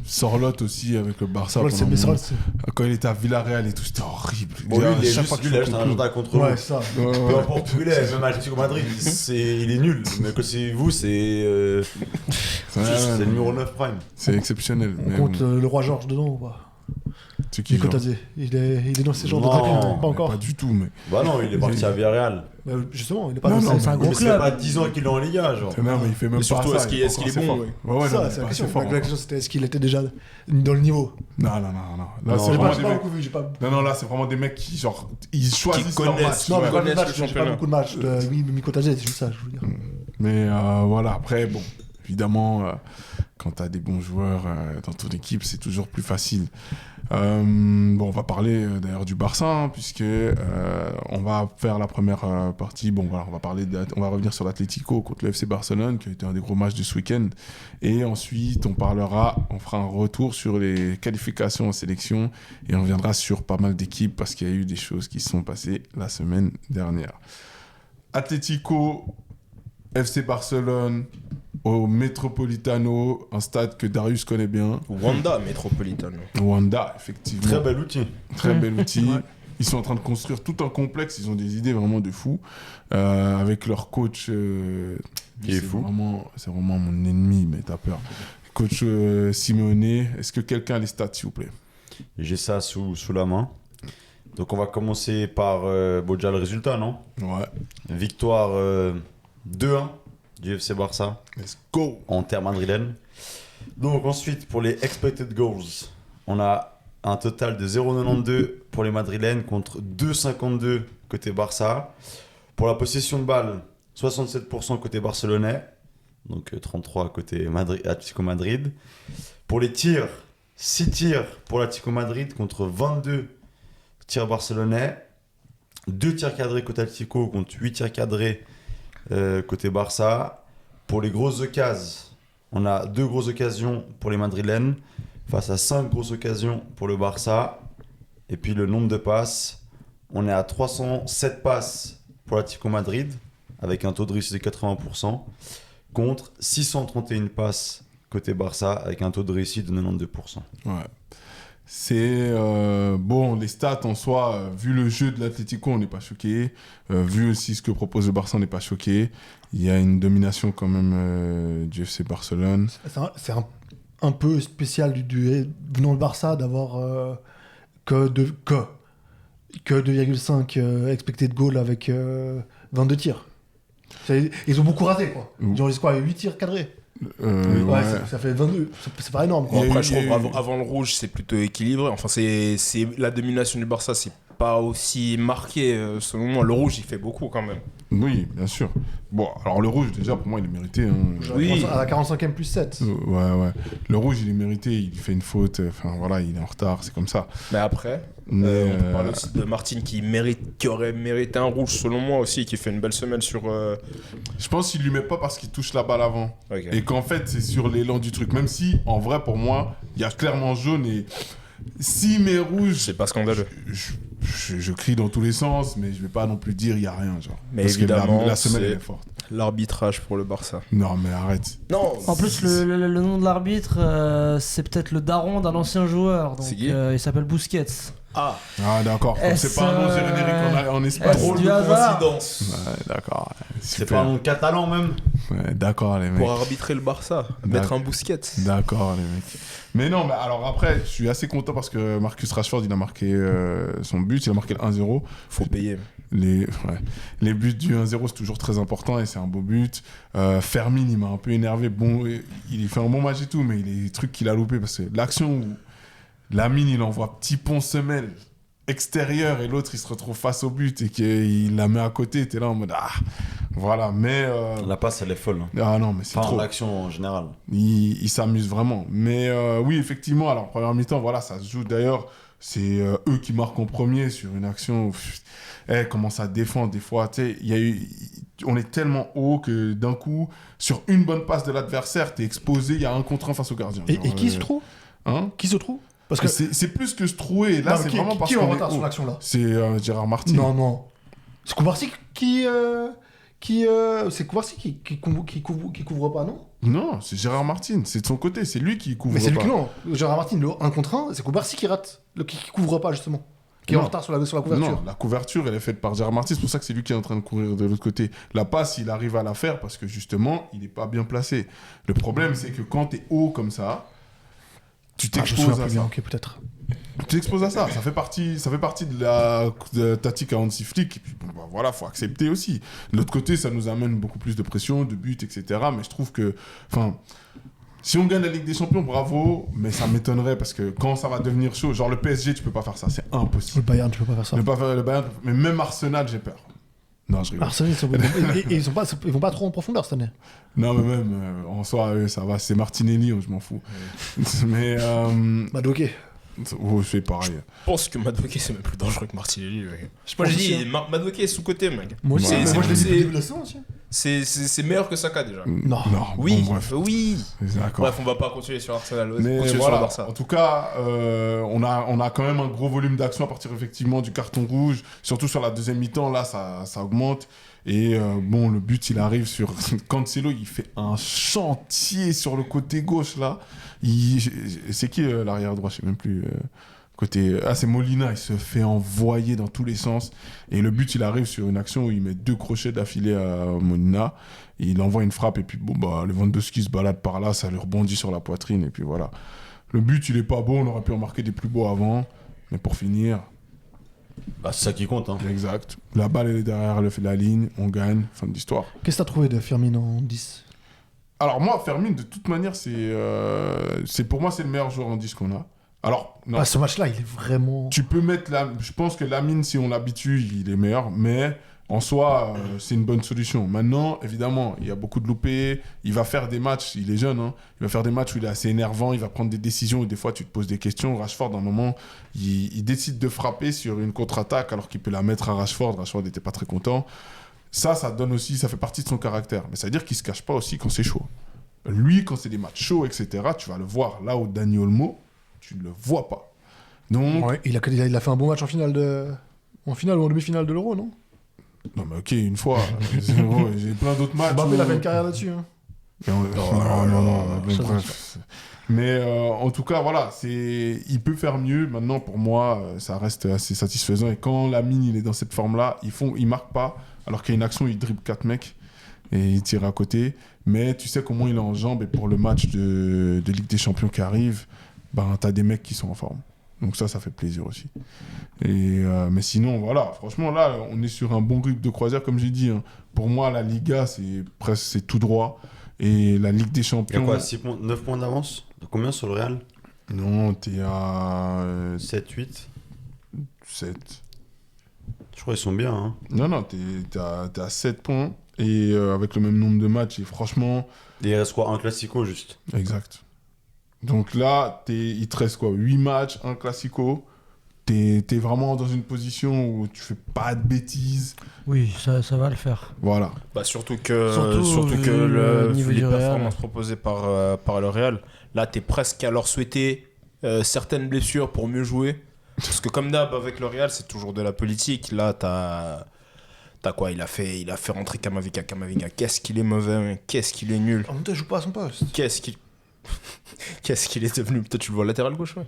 Sorlotte aussi avec le Barça. Sorlotte, pendant c'est- un mais moment. Sorlotte, Quand il était à Villarreal et tout, c'était horrible. Bon, lui, il est Chaque juste, fois qu'il lui, il a fait juste un contre agenda contre Ouais, vous. c'est ça. nous. Peu importe où il est, même Atlético Madrid, il est nul. Mais que c'est vous, c'est c'est le numéro 9 prime. C'est exceptionnel. On mais compte bon. le roi Georges dedans ou pas C'est qui Nico genre Tazé. Il est dans ces genres de Non, rapide, mais pas encore. Pas du tout, mais. Bah non, il est parti à Villarreal. Bah, justement, il est pas Non, dans non, ces- c'est un gros Mais c'est club. pas 10 ans qu'il est en Liga, genre. Non, mais il fait même Et pas surtout, ça. est-ce qu'il pas est encore bon, assez fort. ouais. Ouais, non, ça, il est c'est pas la assez question. fort La encore. question, c'était est-ce qu'il était déjà dans le niveau Non. Là, Non, c'est J'ai vraiment pas des pas mecs. beaucoup vu, j'ai pas. Non, là, c'est vraiment des mecs qui, genre, ils choisissent leur connaissent. match. Non, mais ouais. quand connaissent match, le j'ai pas championnat. beaucoup de matchs. Oui, Nico Tazé, c'est juste ça, je veux dire. Mais voilà, après, bon, évidemment, quand tu as des bons joueurs dans ton équipe, c'est toujours plus facile. Bon, on va parler d'ailleurs du Barça, hein, puisque on va faire la première partie. Bon, voilà, on va revenir sur l'Atlético contre le FC Barcelone, qui a été un des gros matchs de ce week-end. Et ensuite, on fera un retour sur les qualifications en sélection et on reviendra sur pas mal d'équipes parce qu'il y a eu des choses qui se sont passées la semaine dernière. Atlético, FC Barcelone, au Metropolitano, un stade que Darius connaît bien. Wanda Metropolitano. Wanda, effectivement. Très bel outil. Très bel outil. Ils sont en train de construire tout un complexe. Ils ont des idées vraiment de fou. Avec leur coach. Qui est fou. C'est vraiment mon ennemi, mais t'as peur. Coach Simeone. Est-ce que quelqu'un a les stats, s'il vous plaît? J'ai ça sous la main. Donc on va commencer par déjà le résultat, non? Ouais. Victoire 2-1 du FC Barça Let's go. en terre madrilène. Donc ensuite pour les expected goals, on a un total de 0,92 pour les madrilènes contre 2,52 côté Barça. Pour la possession de balle, 67% côté barcelonais, donc 33 côté Atlético Madrid. Pour les tirs, 6 tirs pour l'Atlético Madrid contre 22 tirs barcelonais. 2 tirs cadrés côté Atlético contre 8 tirs cadrés côté Barça. Pour les grosses occasions, on a 2 grosses occasions pour les madrilènes face à 5 grosses occasions pour le Barça. Et puis le nombre de passes, on est à 307 passes pour l'Atlético Madrid avec un taux de réussite de 80% contre 631 passes côté Barça avec un taux de réussite de 92%. Ouais. C'est bon, les stats en soi, vu le jeu de l'Atlético, on n'est pas choqué. Vu aussi ce que propose le Barça, on n'est pas choqué. Il y a une domination quand même du FC Barcelone. C'est un peu spécial venant le Barça d'avoir que 2,5 expected goal avec 22 tirs. Ils ont beaucoup raté, quoi. Ils ont quoi, 8 tirs cadrés. Ouais. Ça fait 22, c'est pas énorme, quoi. Bon, après, je trouve avant le rouge, c'est plutôt équilibré. Enfin, c'est la domination du Barça, c'est pas aussi marqué selon moi. Le rouge, il fait beaucoup quand même. Oui, bien sûr. Bon, alors le rouge, déjà, pour moi, il est mérité. Hein. Oui. À la 45e plus 7. Ouais. Le rouge, il est mérité. Il fait une faute. Enfin, voilà, il est en retard. C'est comme ça. Mais après, on peut parler aussi de Martin qui aurait mérité un rouge, selon moi aussi, qui fait une belle semaine sur. Je pense qu'il lui met pas parce qu'il touche la balle avant. Ok. Et qu'en fait, c'est sur l'élan du truc. Même si, en vrai, pour moi, il y a clairement jaune et. Si met rouge. C'est pas scandaleux. Je crie dans tous les sens, mais je vais pas non plus dire il y a rien, genre. Mais parce évidemment, que la semaine, c'est elle est forte. l'arbitrage pour le Barça. Non, mais arrête. Non. En plus, le nom de l'arbitre, c'est peut-être le daron d'un ancien joueur. Donc, C'est qui il s'appelle Busquets. Ah, D'accord. Est-ce, C'est pas un nom générique en Espagne. est-ce du hasard coïncidence. Ouais, d'accord. C'est pas un catalan même. Ouais, d'accord, les mecs. Pour arbitrer le Barça, mettre un Busquets. D'accord, les mecs. Mais non, mais alors après, je suis assez content parce que Marcus Rashford, il a marqué son but, il a marqué le 1-0. Faut payer. Les buts du 1-0, c'est toujours très important et c'est un beau but. Fermin, il m'a un peu énervé. Bon, il fait un bon match et tout, mais il y a des trucs qu'il a loupé parce que l'action où Lamine, il envoie petit pont semelle extérieur et l'autre, il se retrouve face au but et qu'il la met à côté, t'es là en mode voilà, mais La passe, elle est folle. ah non, mais c'est Enfin, trop. l'action en général. Il s'amuse vraiment. Mais oui, effectivement, alors première mi-temps, voilà, ça se joue. D'ailleurs, c'est eux qui marquent en premier sur une action. Comment ça défend des fois. Tu sais, on est tellement haut que d'un coup, sur une bonne passe de l'adversaire, t'es exposé, il y a un contre un face au gardien. Et Genre, qui se trouve Hein Qui se trouve Parce que c'est plus que se trouver. Là, Non, c'est qui- vraiment qui- parce qui est en qu'on est retard sur haut. l'action-là C'est Gérard Martin. Non. C'est Koubarsi c'est Koubarsi qui couvre pas, non? Non, c'est Gérard Martin. C'est de son côté. C'est lui qui couvre Mais c'est lui pas. qui non. Gérard Martin, le 1 contre 1, c'est Koubarsi qui rate, qui couvre pas justement. Qui est en Non. retard sur la couverture. Non, la couverture, elle est faite par Gérard Martin. C'est pour ça que c'est lui qui est en train de courir de l'autre côté. La passe, il arrive à la faire parce que justement, il n'est pas bien placé. Le problème, c'est que quand tu es haut comme ça, tu Je me souviens t'exposes à plus bien, ça. ok, peut-être. Tu t'exposes à ça. Ça fait partie de la tactique à Hansi Flick. Et puis, bon, bah, voilà, faut accepter aussi. De l'autre côté, ça nous amène beaucoup plus de pression, de buts, etc. Mais je trouve que, enfin, si on gagne la Ligue des Champions, bravo. Mais ça m'étonnerait parce que quand ça va devenir chaud, genre le PSG, tu peux pas faire ça. C'est impossible. Le Bayern, tu peux pas faire ça. Ne pas faire le Bayern, mais même Arsenal, j'ai peur. Non, je rigole. Arsenal, ils vont pas trop en profondeur cette année. Non, mais même en soi, ça va. C'est Martinelli, je m'en fous. Mais Madoké. c'est pareil. Je pense que Madueke c'est même plus dangereux que Martinelli. Ouais. Moi j'ai dit, Madueke est sous-côté, mec. Moi aussi, Ouais, mais moi je l'ai dit c'est- depuis le début de la saison aussi. C'est meilleur que Saka déjà. Non. Oui, bon, bref. oui. D'accord. Bref, on va pas continuer sur Arsenal. Mais Continuer sur voilà, le Barça. en tout cas, on a quand même un gros volume d'action à partir effectivement du carton rouge. Surtout sur la deuxième mi-temps, là, ça augmente. Et bon, le but, il arrive sur Cancelo, il fait un chantier sur le côté gauche, là. C'est qui l'arrière droit? Je sais même plus. C'est Molina, il se fait envoyer dans tous les sens. Et le but, il arrive sur une action où il met 2 crochets d'affilée à Molina. Et il envoie une frappe. Et puis, bon, bah, Lewandowski se balade par là, ça lui rebondit sur la poitrine. Et puis voilà. Le but, il est pas beau. On aurait pu en marquer des plus beaux avant. Mais pour finir, Bah, c'est ça qui compte. Hein. exact. La balle, elle est derrière la ligne. On gagne. Fin de l'histoire. Qu'est-ce que t'as trouvé de Firmino en 10? Alors, moi, Fermin, de toute manière, pour moi, c'est le meilleur joueur en 10 qu'on a. Alors, non. Ce match-là, il est vraiment. Tu peux mettre je pense que Lamine, si on l'habitue, il est meilleur, mais en soi, c'est une bonne solution. Maintenant, évidemment, il y a beaucoup de loupés. Il va faire des matchs, il est jeune, hein, il va faire des matchs où il est assez énervant, il va prendre des décisions où des fois tu te poses des questions. Rashford, à un moment, il décide de frapper sur une contre-attaque alors qu'il peut la mettre à Rashford. Rashford n'était pas très content. Ça donne aussi, ça fait partie de son caractère. Mais ça veut dire qu'il se cache pas aussi quand c'est chaud. Lui, quand c'est des matchs chauds, etc., tu vas le voir là où Dani Olmo, tu ne le vois pas. Donc, Ouais, il a fait un bon match en finale ou en demi-finale de l'Euro, non? non mais ok, une fois. J'ai plein d'autres matchs. Mbappé, il a où- fait une carrière là-dessus. Hein. Non, mais bon, Ça, bref. Mais en tout cas, voilà, il peut faire mieux. Maintenant, pour moi, ça reste assez satisfaisant. Et quand Lamine il est dans cette forme-là, il marque pas. Alors qu'il y a une action, il dribble 4 mecs et il tire à côté. Mais tu sais comment il est en jambes. Et pour le match de Ligue des Champions qui arrive, ben, tu as des mecs qui sont en forme. Donc ça fait plaisir aussi. Mais sinon, voilà, franchement, là, on est sur un bon rythme de croisière, comme j'ai dit. Hein. Pour moi, la Liga, c'est tout droit. Et la Ligue des Il y a Champions... quoi, 9 points d'avance? De combien sur le Real? Non, t'es à 7, 8? 7. Je crois qu'ils sont bien. Hein. Non, t'es à 7 points. Et avec le même nombre de matchs. Et franchement... Et il reste quoi, un classico juste? Exact. Donc là, il te reste quoi, 8 matchs, un classico. T'es vraiment dans une position où tu fais pas de bêtises. Oui, ça va le faire. Voilà. Bah surtout que vu le niveau vu les du Real. performances proposées par le Real, là t'es presque à leur souhaiter certaines blessures pour mieux jouer. Parce que comme d'hab avec le Real, c'est toujours de la politique. Là t'as quoi, il a fait rentrer Camavinga. Qu'est-ce qu'il est mauvais, qu'est-ce qu'il est nul. En même temps, il joue pas à son poste. Qu'est-ce qu'il est devenu. Toi tu le vois latéral gauche, ouais.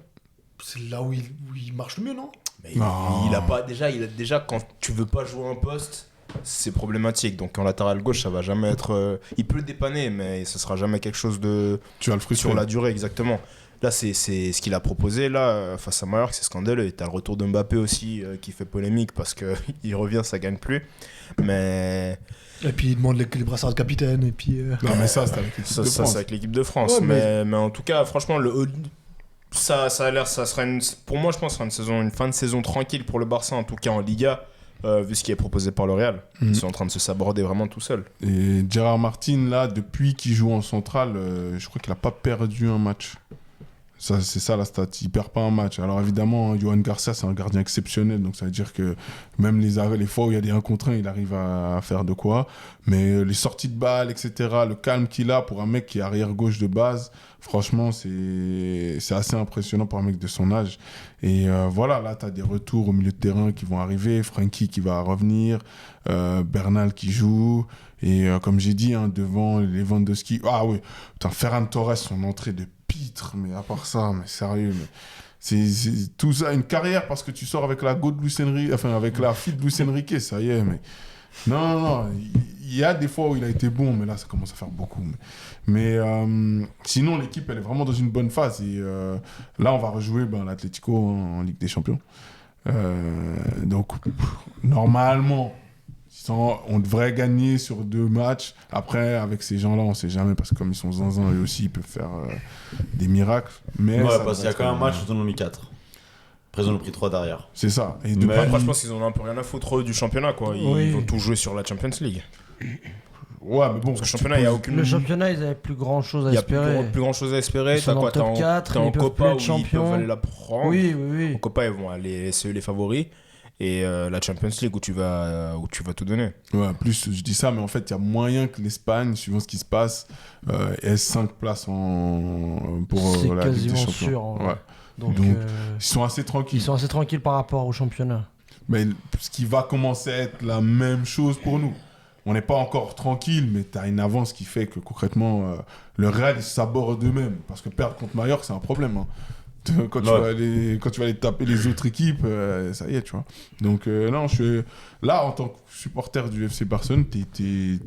C'est là où il marche le mieux, non? Mais Non. il a déjà quand tu veux pas jouer un poste, c'est problématique. Donc en latéral gauche, ça va jamais être. Il peut le dépanner, mais ce sera jamais quelque chose de Tu vas le frustrer. sur la durée, exactement. Là, c'est ce qu'il a proposé là face à Mallorca, c'est scandaleux. Et t'as le retour de Mbappé aussi qui fait polémique parce que il revient, ça gagne plus. Mais Et puis il demande les brassards de capitaine. Et puis. Non, mais ça, c'est avec l'équipe ça, de France. c'est avec l'équipe de France. Ouais, mais en tout cas, franchement, ça a l'air, ça sera pour moi, je pense, que ce sera une fin de saison tranquille pour le Barça, en tout cas en Liga, vu ce qui est proposé par le Real. Ils sont en train de se saborder vraiment tout seuls. Et Gérard Martin, là, depuis qu'il joue en centrale, je crois qu'il a pas perdu un match. Ça, c'est ça la stat, il perd pas un match. Alors évidemment, Johan Garcia, c'est un gardien exceptionnel, donc ça veut dire que même les fois où il y a des 1 contre 1, il arrive à faire de quoi. Mais les sorties de balles, etc., le calme qu'il a pour un mec qui est arrière-gauche de base, franchement, c'est assez impressionnant pour un mec de son âge. Et voilà, là, tu as des retours au milieu de terrain qui vont arriver, Frenkie qui va revenir, Bernal qui joue, et comme j'ai dit, hein, devant Lewandowski, ah oui, putain, Ferran Torres, son entrée de pitre, mais à part ça, mais sérieux, mais c'est tout ça, une carrière parce que tu sors avec la go de Luis Enrique, enfin avec la fille de Luis Enrique, ça y est, mais non, il y a des fois où il a été bon, mais là ça commence à faire beaucoup. Mais sinon l'équipe elle est vraiment dans une bonne phase et là on va rejouer l'Atlético en Ligue des Champions. Donc normalement on devrait gagner sur 2 matchs. Après, avec ces gens-là, on sait jamais parce que comme ils sont zinzins, eux aussi, ils peuvent faire des miracles. Mais Ouais, ça parce qu'il y a devrait quand même un être, match où ils en ont mis 4. Après, ils en ont pris 3 derrière. C'est ça. Et Mais- Après, je pense qu'ils en ont un peu rien à foutre eux, du championnat, quoi. Ils Oui. vont tout jouer sur la Champions League. Ouais, mais bon. Parce que le championnat, il n'y a aucune. Le championnat, ils n'avaient plus grand chose à Il y a espérer. plus grand chose à espérer. Ils sont dans le top 4, T'es en ils peuvent plus Copa être où ils champions. peuvent aller la prendre. Oui. En Copa, ils vont aller, c'est eux les favoris. Et la Champions League où tu vas tout donner. Ouais, plus je dis ça, mais en fait, il y a moyen que l'Espagne, suivant ce qui se passe, ait 5 places pour C'est la Ligue des quasiment Champions. sûr. en vrai. Ouais. Donc, Donc, ils sont assez tranquilles. ils sont assez tranquilles par rapport au championnat. Mais ce qui va commencer à être la même chose pour nous. On n'est pas encore tranquille, mais tu as une avance qui fait que concrètement, le Real, ils s'abordent d'eux-mêmes. Parce que perdre contre Mallorca, c'est un problème. Hein. Quand tu vas aller taper les autres équipes, ça y est, tu vois. Donc, non, là, en tant que supporter du FC Barcelone, t'es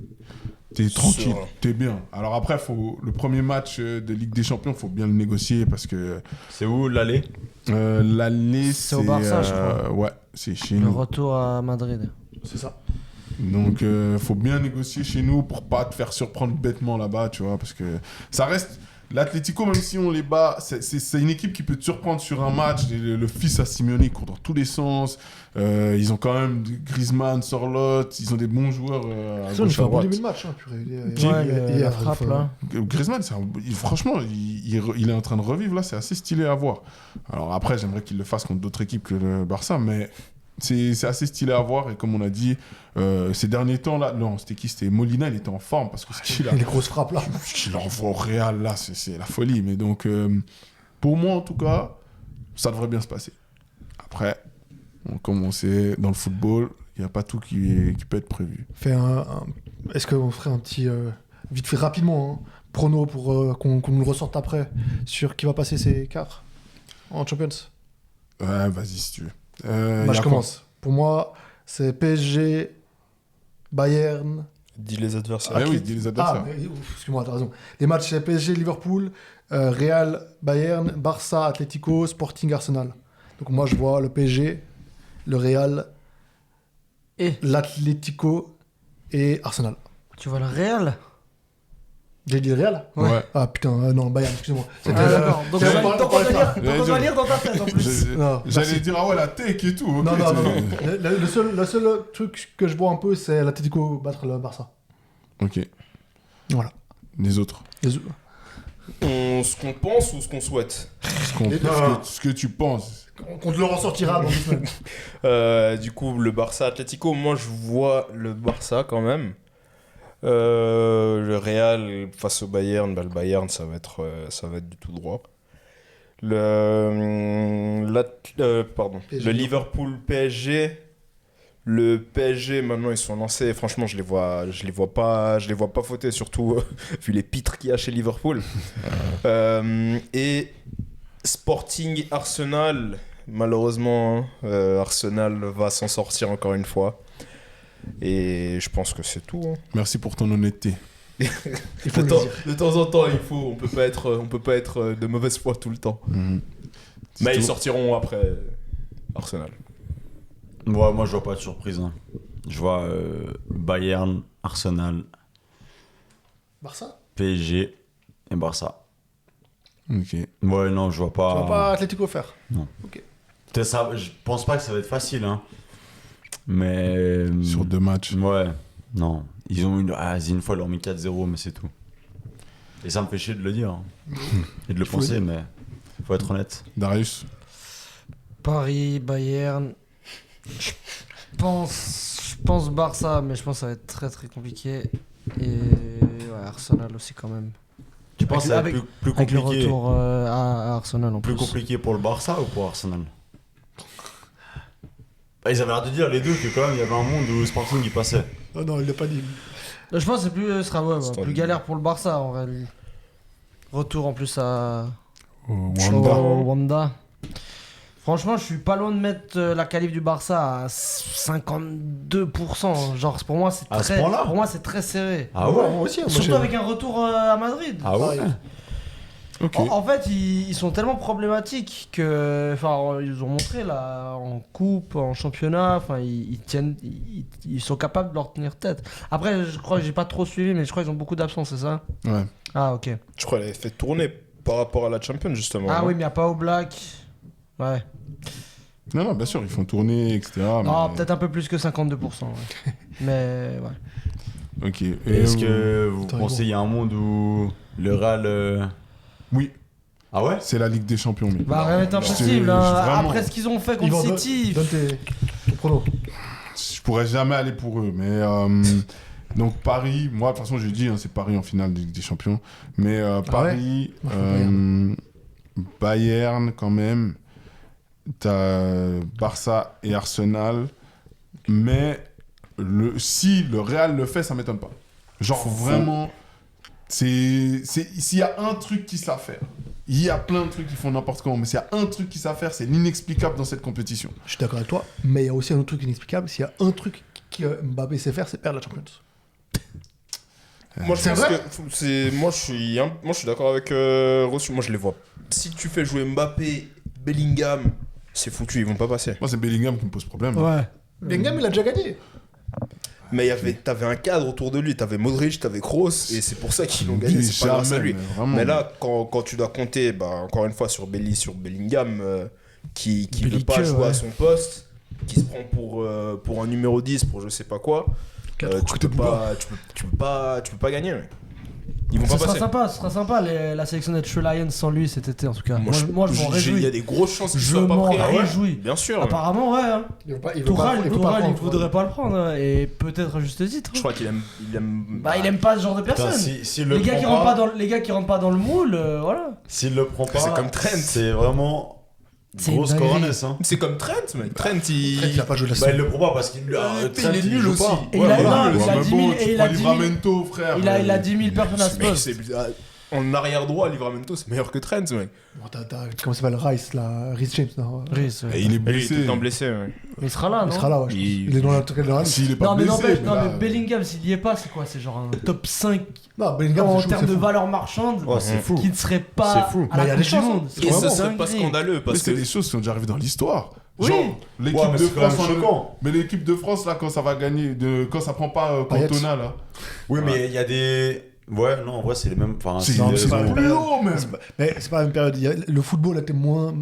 tranquille, Sûr. t'es bien. Alors après, le premier match de Ligue des Champions, il faut bien le négocier parce que C'est où l'aller? l'aller, C'est au Barça, je crois. Ouais, c'est chez Le nous. retour à Madrid. C'est ça. Donc, faut bien négocier chez nous pour pas te faire surprendre bêtement là-bas, tu vois, parce que ça reste... L'Atlético, même si on les bat, c'est une équipe qui peut te surprendre sur un match. Le fils à Simeone, il court dans tous les sens. Ils ont quand même Griezmann, Sorloth, ils ont des bons joueurs à Ça, il gauche, fait à un bon droite. début de match. Hein, purée. La frappe, là. Griezmann, franchement, il est en train de revivre là, c'est assez stylé à voir. Alors après, j'aimerais qu'il le fasse contre d'autres équipes que le Barça, mais c'est assez stylé à voir. Et comme on a dit, ces derniers temps là, non, c'était qui? C'était Molina, il était en forme parce que ce qu'il a, Les grosses frappes là. ce qu'il envoie au Real là, c'est la folie. Mais donc, pour moi en tout cas, ça devrait bien se passer. Après, comme on sait, dans le football, il n'y a pas tout qui peut être prévu. Est-ce qu'on ferait un petit. Vite fait, rapidement, hein, prono pour qu'on nous le ressorte après sur qui va passer ces quarts en Champions. Ouais, vas-y si tu veux. Bah, je commence. Pour moi, c'est PSG, Bayern. Dis les adversaires. Ah oui, dis les adversaires. Excuse-moi, t'as raison. Les matchs, c'est PSG, Liverpool, Real, Bayern, Barça, Atlético, Sporting, Arsenal. Donc moi, je vois le PSG, le Real, Et l'Atlético et Arsenal. tu vois le Real? J'ai dit le Real? Ouais. Ah putain, non, Bayern, excusez-moi. Ah, d'accord. Donc c'est- on va- donc on va lire- donc on va Je- lire dans ta tête en plus. Non, J'allais merci. dire, ah ouais, la tech et tout. ok, Non, non, c'est- non, non. Le seul truc que je vois un peu, c'est l'Atlético battre le Barça. Ok. Voilà. Les autres. Ce qu'on pense ou ce qu'on souhaite. Ce que tu penses. On te le ressortira dans 2 semaines. Du coup, le Barça Atlético, moi je vois le Barça quand même. Le Real face au Bayern, bah, le Bayern ça va être du tout droit. PSG. Le Liverpool PSG. Le PSG maintenant ils sont lancés. Franchement je les vois pas fauter, surtout vu les pitres qu'il y a chez Liverpool. Et Sporting Arsenal. Malheureusement, Arsenal va s'en sortir encore une fois. Et je pense que c'est tout. Hein. Merci pour ton honnêteté. Il faut le dire. De temps en temps, on peut pas être de mauvaise foi tout le temps. Mhm. Mais C'est ils tout. sortiront après Arsenal. Ouais, moi, je vois pas de surprise. Hein. Je vois Bayern, Arsenal, Barça? PSG et Barça. Ok. Ouais, non, je vois Tu vas pas. pas Atlético faire? Peut-être ça, je pense pas que ça va être facile. Hein. Mais. Sur 2 matchs. Ouais, non. Ils ont une fois, ils leur ont mis 4-0, mais c'est tout. Et ça me fait chier de le dire. Hein. Et de le Faut penser, le mais faut être honnête. Darius. Paris, Bayern. Je pense Barça, mais je pense que ça va être très très compliqué. Et ouais, Arsenal aussi quand même. Tu penses que ça va Avec- être plus Avec le compliqué, retour à Arsenal en plus plus. compliqué pour le Barça ou pour Arsenal? Bah, ils avaient l'air de dire les deux que quand même il y avait un monde où Sporting y passait. Oh non, il l'a pas dit. Je pense que ce sera C'est plus un- galère pour le Barça en réalité. Retour en plus à Au au Wanda. Wanda. Franchement, je suis pas loin de mettre la qualif du Barça à 52%. Genre, pour moi, c'est À ce très, point-là pour moi, c'est très serré. Ah ouais? Moi aussi. Moi, Surtout j'ai- avec un retour à Madrid. Ah ouais? Ok. En fait, ils sont tellement problématiques que, enfin, ils ont montré là en coupe, en championnat, enfin, ils tiennent, ils sont capables de leur tenir tête. Après, je crois que j'ai pas trop suivi, mais je crois qu'ils ont beaucoup d'absence, c'est ça? Ouais. Ah ok. Je crois qu'elle avait fait tourner par rapport à la Champions justement. Ah non oui, mais il n'y a pas au Black. Ouais. Non, non, bien sûr, ils font tourner, etc. Non, mais- peut-être un peu plus que 52%. Ouais. Mais ouais. Ok. Et Est-ce que vous Attends, pensez qu'il y a un monde où le Real. Oui, Ah ouais? c'est la Ligue des Champions. Mais... Bah rien n'est je impossible. te- hein. vraiment. Après ce qu'ils ont fait Ils contre vont City. donne ton prono. Je pourrais jamais aller pour eux. Mais donc Paris, moi de toute façon je dis, hein, c'est Paris en finale de Ligue des Champions. Mais Paris, Moi, je veux Bayern quand même. T'as Barça et Arsenal. Mais si le Real le fait, ça m'étonne pas. Genre vraiment, s'il y a un truc qu'ils savent faire. Il y a plein de trucs qui font n'importe comment, mais s'il y a un truc qu'ils savent faire, c'est l'inexplicable dans cette compétition. Je suis d'accord avec toi, mais il y a aussi un autre truc inexplicable. S'il y a un truc que Mbappé sait faire, c'est perdre la Champions. Moi je C'est pense vrai que moi je suis d'accord avec Rossu. Moi je les vois. Si tu fais jouer Mbappé, Bellingham, c'est foutu, ils vont pas passer. Moi, c'est Bellingham qui me pose problème. Ouais. Bellingham, il a déjà gagné. Mais t'avais un cadre autour de lui, t'avais Modric, t'avais Kroos, et c'est pour ça qu'ils l'ont gagné, c'est pas grâce à lui. Vraiment. Mais là, quand tu dois compter, encore une fois, sur Bellingham, qui veut Belliqueux, pas jouer ouais. à son poste, qui se prend pour un numéro 10, pour je sais pas quoi, tu peux pas gagner. Mec. Ils vont Ce pas sera passer. sympa, ce sera sympa la sélection des True Lions sans lui cet été en tout cas. Moi je m'en Il y a réjouis. des grosses chances qu'il Je soit pas m'en prêt. Ah ouais réjouis. Bien sûr. Apparemment ouais. Hein. Il veut pas, il Tourelle, il prendre. voudrait pas le prendre hein, et peut-être à juste titre. Je crois qu'il aime. Bah il aime pas ce genre de Putain, personne. s'il le Les gars, prend qui rentrent pas dans, les gars qui rentrent pas dans le moule, voilà. S'il le prend pas, C'est comme Trent. c'est vraiment C'est une Grosse dinguerie. coronesse, hein. C'est comme Trent, mec. Trent, Il a pas joué de la Bah, il saison. le prend pas parce qu'il il est nul aussi. Et il a- voilà. non, il a Mais 10 bon, 000 tu et il prends a 10 000. Livramento, frère. Il a 10 000 personnes à ce Mec, poste. en arrière droit, Livramento, c'est meilleur que Trent, mec. Bon, comment ça s'appelle Rice, là Rhys James, non Rhys, ouais. Et il est Il est tout blessé. le temps blessé, ouais. Il sera là, Il non? sera là, ouais, je pense. Il- Il est dans l'intérêt de la liste. S'il est pas Non, mais blessé. n'empêche, non, là, mais Bellingham, s'il y est pas, c'est quoi? C'est genre un top 5 Non, Bellingham, en c'est chaud, termes c'est de fou. valeur marchande Oh, c'est fou. qui ne serait pas C'est fou. à Mais il y la a Coupe des du chances. Monde. Et ça vraiment serait pas dinguerie. scandaleux Mais parce c'est que. des choses qui sont déjà arrivées dans l'histoire. Oui. Genre, l'équipe Ouais, mais de c'est quand même France. choquant. Mais l'équipe de France, là, quand ça va gagner, quand ça prend pas Payet. Cantona, là. Oui, mais il y a des. Ouais, non, en vrai, c'est les mêmes. Enfin, C'est non, des c'est pas raisons. la plus haut, même. Mais c'est pas la même période. Le football était moins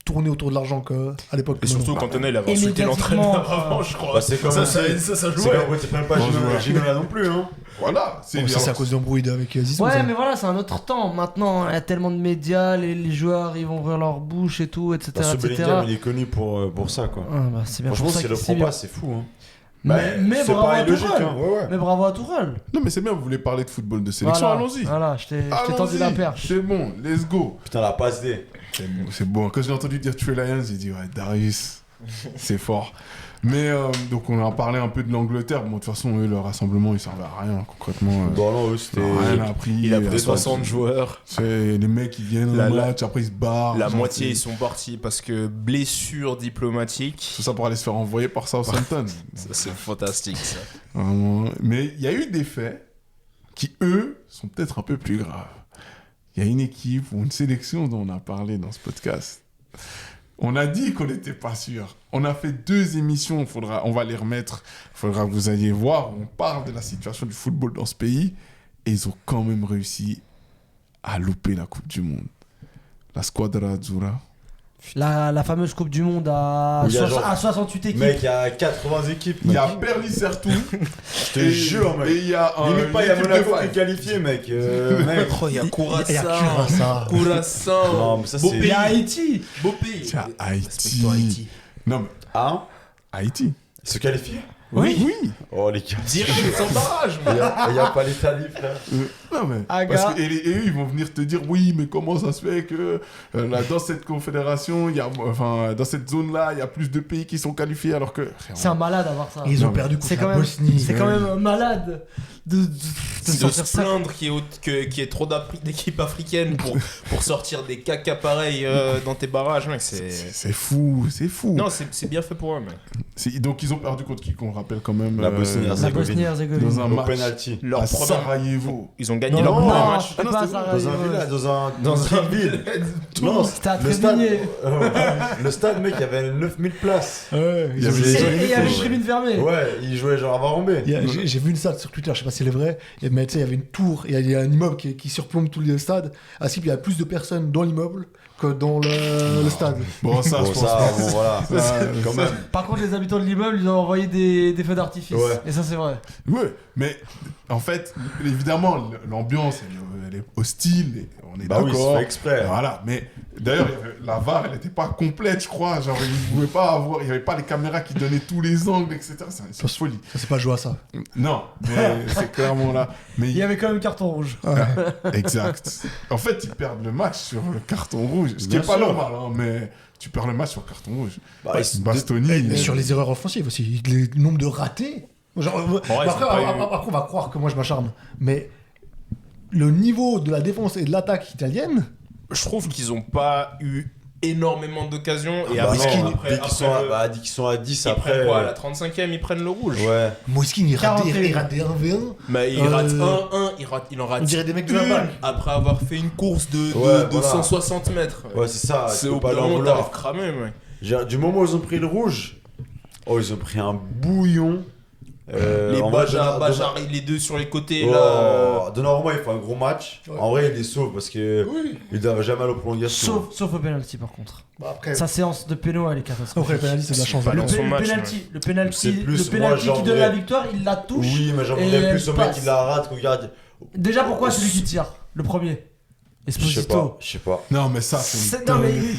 tourné autour de l'argent qu'à l'époque. Et surtout, Cantona, il avait insulté médiatiquement, l'entraîneur avant, je crois. Bah, c'est comme ça, aussi- ça C'est jouait. comme c'est même pas Bon joueur. Ginola non plus, hein. Voilà. Ça, c'est à cause d'embrouilles avec Zizou. Ouais, ça. mais voilà, c'est un autre temps. Maintenant, il y a tellement de médias, les joueurs, ils vont ouvrir leur bouche et tout, etc. Parce que etc. Bellingham, il est connu pour ça, quoi. Ah, bah, c'est bien Franchement, pour ça s'il le qu'il- prend c'est bien. pas, c'est fou, hein. Mais c'est bravo pas à illogique, Tourelle. hein. Ouais, ouais. Mais bravo à Tourelle. Non, mais c'est bien, vous voulez parler de football de sélection, Voilà, allons-y. Voilà, je t'ai tendu Allons-y. la perche. C'est bon, let's go. Putain, la passe D. C'est bon. Quand j'ai entendu dire Trey Lyons, j'ai dit, ouais, Darius, c'est fort. Mais donc, on a parlé un peu de l'Angleterre. Bon, de toute façon, eux, le rassemblement, il servait à rien, concrètement. Bon, non, eux, c'était. Rien appris. Il a pris euh, 60 joueurs. C'est les mecs qui viennent La- au la- match, après ils se barrent. La genre, moitié, ils c'est- sont partis parce que blessure diplomatique. Tout ça pour aller se faire envoyer par Southampton. Ça, c'est fantastique, ça. Vraiment. Mais il y a eu des faits qui, eux, sont peut-être un peu plus graves. Il y a une équipe ou une sélection dont on a parlé dans ce podcast. On a dit qu'on n'était pas sûr. On a fait 2 émissions, on va les remettre. Il faudra que vous alliez voir. On parle de la situation du football dans ce pays. Et ils ont quand même réussi à louper la Coupe du Monde. La Squadra Azzurra. La fameuse Coupe du Monde à, Où il y a genre- à 68 équipes. Mec, il y a 80 équipes. Il y a mec. Perlis Sertou. Je te jure, mec. Et il y a Limite pas, il y a l'équipe de Monaco qui Five. est qualifié, mec. Mec. Oh, il y a Il y a Curaçao. ça. Curaçao. Non, mais ça, Beau c'est- Il pays. y a Haïti. Beau pays. Tiens, Haïti. Respectons Haïti. Non, mais Ah, Haïti. se qualifier. Oui. Oh, les gars. Direct sans barrage, Il man. y a pas l'Italie, frère. Non, mais. Aga. Parce que, et eux, ils vont venir te dire oui, mais comment ça se fait que là, dans cette confédération, dans cette zone-là, il y a plus de pays qui sont qualifiés alors que. C'est un malade à voir ça. Et ils ont Non, perdu C'est contre quand la même, Bosnie. c'est quand même un malade de De sortir se ça. plaindre qu'il y ait trop d'équipes africaines pour sortir des caca pareils dans tes barrages, mec. C'est fou, c'est fou. Non, c'est bien fait pour eux, mec. Donc, ils ont perdu contre qui qu'on rappelle quand même. La Bosnie, La Bosnie-Herzégovine. Dans un Au match penalty. Leur à premier- Sarajevo. Ils ont gagné Non, leur premier non, match. c'était non, pas c'était ça. Dans un village, dans une ville. Non, C'était à le stade, Trévigné. le stade, mec, il y avait 9000 places. Ouais, Il y avait Et les il y avait une ouais. tribune fermée. Ouais, ils jouaient genre à Varambé. J'ai vu une stat sur Twitter, je sais pas si elle est vraie, mais tu sais, il y avait une tour, il y a un immeuble qui surplombe tout le stade. À Skip, il y a plus de personnes dans l'immeuble que dans le stade. Bon, ça, Bon, je pense ça, pas. bon, voilà. Ça, Quand même. Par contre, les habitants de l'immeuble, ils ont envoyé des feux d'artifice. Ouais. Et ça, c'est vrai. Ouais, mais en fait, évidemment, l'ambiance, elle est hostile, et on est Bah oui, d'accord. c'est fait exprès. Voilà, mais d'ailleurs, la VAR, elle n'était pas complète, je crois. Genre, vous ne pouvez pas avoir, il n'y avait pas les caméras qui donnaient tous les angles, etc. C'est folie. Ça, c'est pas joué à ça. Non, mais c'est clairement là. Mais Il y avait quand même carton rouge. exact. En fait, ils perdent le match sur le carton rouge, ce qui Bien n'est pas sûr. normal, hein, mais tu perds le match sur carton rouge. Bah, ils- Bastoni. Et sur les erreurs offensives aussi, le nombre de ratés. Genre, après, ils ont pas eu- après, on va croire que moi je m'acharne, mais le niveau de la défense et de l'attaque italienne, Je trouve qu'ils ont pas eu énormément d'occasions. Et Bah après, non, après, dès qu'ils sont, le- dès qu'ils sont à 10 ils après. prennent quoi, à la 35e, ils prennent le rouge. Ouais. Moiskin il rate 41. des 1v1. Mais il rate Euh, 1-1, il en rate on dirait des mecs de une la balle. après avoir fait une course de Ouais, 160 mètres. Ouais, c'est ça. C'est tu peux au pas bout leur d'un moment, vouloir. t'arrives cramé, mec. Du moment où ils ont pris le rouge, oh, ils ont pris un bouillon. Les en vrai, Bajar, les deux sur les côtés, là. Donnarumma, il fait un gros match. Ouais. En vrai, il les sauve parce que Oui. il ne jamais aller aux prolongations. Sauf au penalty, par contre. Bah, après, Sa séance de péno, elle est catastrophique. après, le penalty, c'est de la chance. Pas Valence. dans son match, Le penalty, C'est plus, le moi, penalty j'en qui donne la voudrais- victoire, il la touche. Oui, mais j'en Et voudrais elle plus au mec passe. qui la rate. Regarde. Déjà, pourquoi celui qui tire? Le premier. Esposito. Je sais pas. Non, mais ça, c'est une Non, mais dinguerie.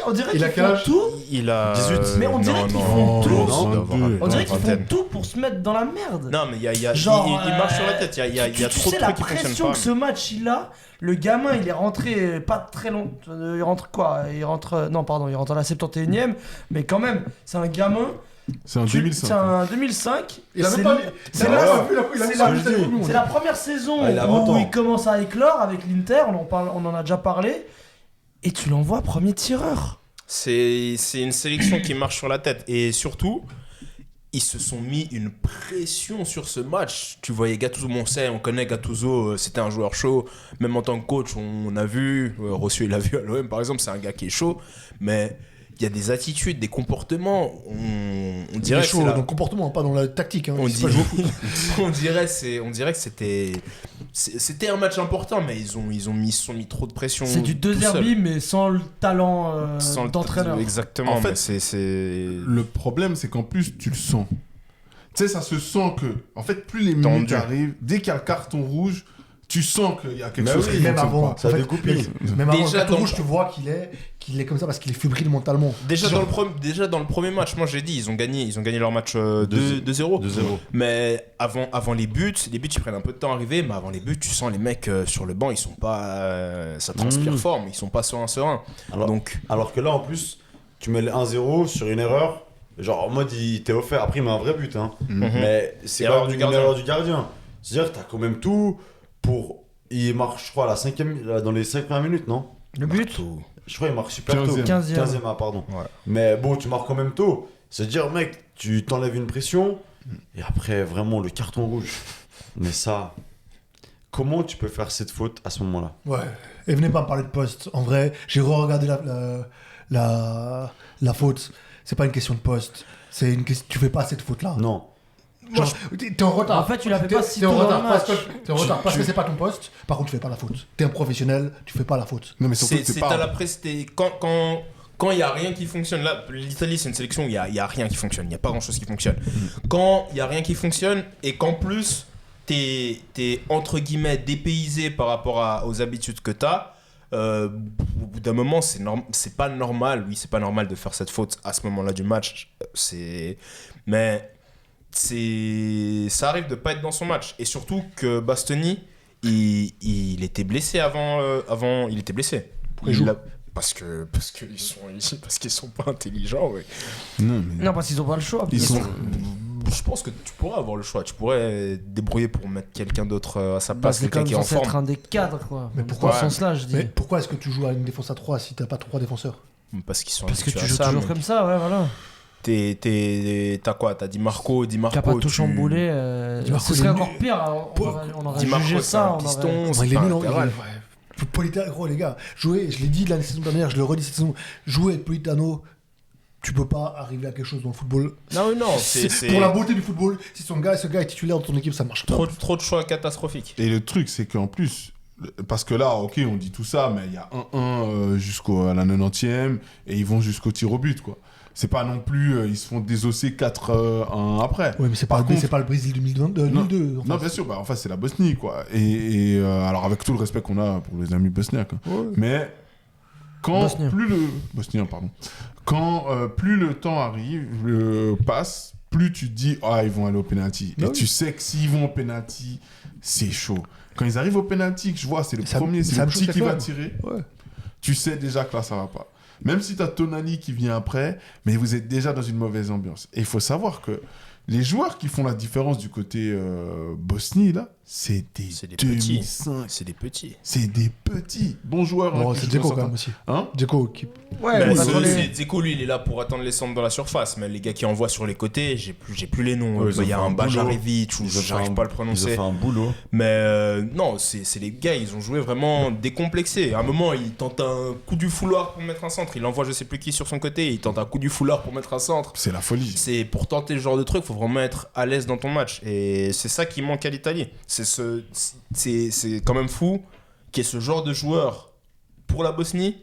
on dirait il a qu'ils quel font âge tout. Il a. 18. Mais on dirait qu'ils font tout. Non, On dirait qu'ils font vingtaine. tout pour se mettre dans la merde. Non, mais Genre, il marche sur la tête. Il y a tu trop de sais la trucs qui fonctionnent pression pas. que ce match il a. Le gamin il est rentré pas très long. Il rentre quoi? Il rentre non pardon, il rentre à la 71e. Mais quand même, c'est un gamin. C'est en C'est 2005. un 2005. Il a C'est même pas. c'est il a la- même pas vu il a c'est même la- pas vu cette Coupe du Monde. c'est la première saison Ah, il a 20 où ans. il commence à éclore avec l'Inter. On en a déjà parlé. Et tu l'envoies premier tireur. C'est une sélection qui marche sur la tête. Et surtout, ils se sont mis une pression sur ce match. Tu voyais Gattuso, on connaît Gattuso, c'était un joueur chaud. Même en tant que coach, on a vu, Rossio il a vu à l'OM par exemple, c'est un gars qui est chaud. Mais il y a des attitudes, des comportements. On dirait que chaud c'est la- dans le comportement, pas dans la tactique. Hein. on, C'est dit- pas jouer au foot. on dirait que c'était un match important, mais ils se sont mis trop de pression. C'est du tout deux seul. herbis, mais sans le talent Sans le- d'entraîneur. Exactement. En fait, mais c'est Le problème, c'est qu'en plus, tu le sens. Tu sais, ça se sent que, en fait, plus les minutes Tendu. arrivent, dès qu'il y a le carton rouge, tu sens qu'il y a quelque Mais chose oui, qui Même fonctionne avant, pas. Ça en fait, découpe. même avant Déjà le carton dans- rouge, tu vois qu'il est comme ça parce qu'il est fébrile mentalement. Déjà Genre- dans le premier match, moi j'ai dit, ils ont gagné leur match 2-0. 2-0. Mais avant les buts, ils prennent un peu de temps à arriver, mais avant les buts, tu sens les mecs sur le banc, ils sont pas. Ça transpire fort, mais ils sont pas sereins. Alors que là, en plus, tu mets le 1-0 sur une erreur. Genre, en mode, il t'est offert. Après, il met un vrai but. Hein. Mais c'est Erreur quand même du une gardien. erreur du gardien. C'est-à-dire que t'as quand même tout pour. Il marque, je crois, dans les 5 premières minutes, non? Le but Je crois qu'il marque super tôt. 15e. 15e. Ah, pardon. Ouais. Mais bon, tu marques quand même tôt. C'est-à-dire, mec, tu t'enlèves une pression. Et après, vraiment, le carton rouge. Mais ça. Comment tu peux faire cette faute à ce moment-là? Ouais. Et venez pas me parler de poste. En vrai, j'ai re-regardé la faute. C'est pas une question de poste. C'est une question. Tu fais pas cette faute-là. Non. Genre, t'es en retard. En fait, tu la fais T'es- pas si t'es en tôt dans retard le parce match. que t'es en retard parce que c'est pas ton poste. Par contre, tu fais pas la faute. T'es un professionnel, tu fais pas la faute. Non, mais surtout, C'est c'est à pas. la presse, quand il y a rien qui fonctionne. Là, l'Italie, c'est une sélection où il y a rien qui fonctionne. Il y a pas grand-chose qui fonctionne. Quand il y a rien qui fonctionne et qu'en plus t'es entre guillemets dépaysé par rapport aux habitudes que t'as. Au bout d'un moment, c'est pas normal. Oui, c'est pas normal de faire cette faute à ce moment-là du match. Mais ça arrive de pas être dans son match. Et surtout que Bastoni, il était blessé avant. Il était blessé. Pourquoi il joue Parce qu'ils sont pas intelligents. Ouais. Non, mais. Non, parce qu'ils ont pas le choix. Ils sont. Je pense que tu pourrais avoir le choix. Tu pourrais te débrouiller pour mettre quelqu'un d'autre à sa Bah, place, c'est quelqu'un quand qui même est en censé être forme. un des cadres, quoi. Mais Dans pourquoi ce sens-là, je dis. Mais pourquoi est-ce que tu joues à une défense à 3 si t'as pas 3 défenseurs? Parce qu'ils sont Parce que habitués tu à joues ça, toujours mec. comme ça, ouais, voilà. T'as quoi? T'as Di Marco. Qui a pas tout tu- chamboulé. Di Marco, Ce serait il est encore nul. pire. On aurait Di Marco, jugé c'est un ça. On piston. aurait... c'est Il est pas nul un en latéral. Politano, gros les gars, jouer, je l'ai dit la saison dernière, je le redis cette saison, jouer avec Politano, tu peux pas arriver à quelque chose dans le football. Non, non, c'est Pour la beauté du football, si ce gars est titulaire dans ton équipe, ça marche pas. trop de choix catastrophiques. Et le truc, c'est qu'en plus, parce que là, ok, on dit tout ça, mais il y a 1-1 jusqu'à la 90e et ils vont jusqu'au tir au but, quoi. C'est pas non plus, ils se font désosser 4-1 après. Oui, mais c'est Par pas, contre- c'est pas le Brésil 2022. Non, 2002, non, bien sûr, bah, enfin, c'est la Bosnie, quoi. Et alors, avec tout le respect qu'on a pour les amis bosniaques, hein. Mais quand Bosnien. Bosnien, pardon. Quand plus le temps arrive, passe, plus tu te dis, ah, ils vont aller au penalty. Bah Et oui. tu sais que s'ils vont au penalty, c'est chaud. Quand ils arrivent au penalty, que je vois, c'est le Ça- premier, ça c'est le me petit choque qui va même. tirer, Ouais. tu sais déjà que là, ça va pas. Même si tu as Tonali qui vient après, mais vous êtes déjà dans une mauvaise ambiance. Et il faut savoir que les joueurs qui font la différence du côté Bosnie, là, c'est des C'est des petits. 2005. C'est des petits. C'est des petits. Bons joueurs. Bon, hein, qui c'est jouent Dzeko dans quand même certains- aussi. Hein Dzeko qui. Ouais, Mais on va sur les- Dzeko, lui, il est là pour attendre les centres dans la surface. Mais les gars qui envoient sur les côtés, j'ai plus les noms. Ouais, ils ont Il y a fait un un Bajarevic, ou Ils ont fait j'arrive un- pas à le Ils ont prononcer. fait un boulot. Mais non, c'est les gars, ils ont joué vraiment décomplexés. À un moment, il tente un coup du fouloir pour mettre un centre. Il envoie je sais plus qui sur son côté. Il tente un coup du fouloir pour mettre un centre. C'est la folie. C'est pour tenter ce genre de truc, faut vraiment être à l'aise dans ton match. Et c'est ça qui manque à l'Italie. C'est quand même fou qu'il y ait ce genre de joueur pour la Bosnie,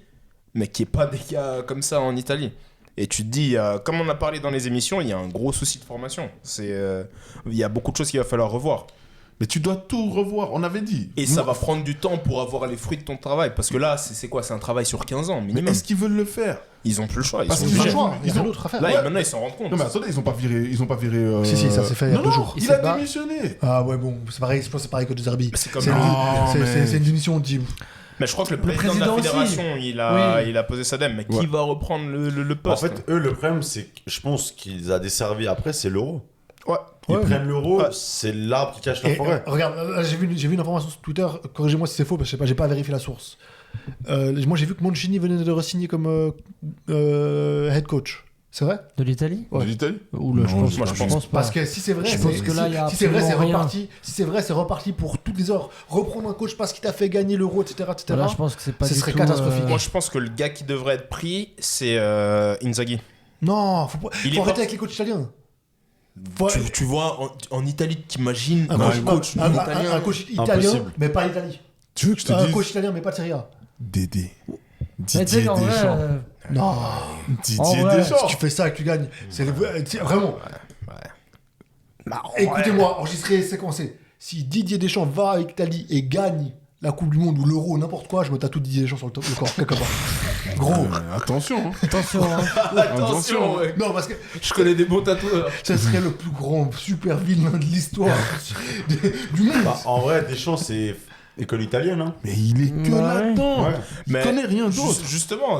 mais qu'il n'y ait pas des gars comme ça en Italie. Et tu te dis, comme on a parlé dans les émissions, il y a un gros souci de formation. Il y a beaucoup de choses qu'il va falloir revoir. Mais tu dois tout revoir, on avait dit. Et ça va prendre du temps pour avoir les fruits de ton travail. Parce que là, c'est quoi? C'est un travail sur 15 ans Mais minimum. est-ce qu'ils veulent le faire? Ils ont plus le choix. Ils Parce sont qu'ils Ils ont obligés. le choix, il y a ils ont- rien d'autre à faire. Là, Ouais. maintenant, ils s'en rendent compte. Non mais attendez, ils ont pas viré. Si, ça s'est fait il y a Non, 2 non, jours. il s'est a pas- démissionné. Ah ouais, bon, c'est pareil, je pense que c'est pareil que De Zerbi. C'est comme C'est le- c'est une démission de Jim. Mais je crois que le président de la président aussi. fédération, il a posé sa dème. Mais qui Ouais. va reprendre le En poste? fait, eux, le problème, c'est que je pense qu'ils a desservi après, c'est l'euro. Ouais. Ils Ouais. prennent l'euro, Ouais. c'est l'arbre qui cache la Et, forêt. regarde, là, j'ai vu une information sur Twitter, corrigez-moi si c'est faux, parce que je sais pas, j'ai pas vérifié la source. Moi j'ai vu que Mancini venait de re-signer comme head coach. C'est vrai? De l'Italie De l'Italie? Oula, je Non, pense, moi, je je pense pense pas. Parce que si c'est vrai, Je c'est- pense que là, il y a si c'est vrai, c'est absolument rien. reparti. Si c'est vrai, c'est reparti pour toutes les heures. Reprendre un coach parce qu'il t'a fait gagner l'euro, etc., etc. Là, je pense que c'est pas Ce du serait tout, catastrophique. Moi, je pense que le gars qui devrait être pris, c'est Inzaghi. Non, faut Il est arrêter pas- avec les coachs italiens. Faut- Tu vois, en Italie, t'imagines un un coach, coach un- italien. un coach italien, Impossible. mais pas l'Italie. Tu veux que je te Un dise coach italien, mais pas de Serie A. Dédé. Mais tu sais Didier qu'en vrai, Deschamps. Non, En Didier vrai, Deschamps. si tu fais ça, tu gagnes. C'est vraiment. Écoutez-moi, enregistrez, séquencé. Si Didier Deschamps va avec l'Italie et gagne la Coupe du Monde ou l'Euro ou n'importe quoi, je me tatoue Didier Deschamps sur le corps, quelque part. Gros. Attention. Hein. attention, hein. Attention. ouais. Non, parce que Je connais des bons tatoueurs. ça serait le plus grand super vilain de l'histoire du monde. Bah, en vrai, Deschamps, c'est école italienne. Hein. Mais il est que Ouais. là-dedans. Ouais. Il connaît rien d'autre. Justement,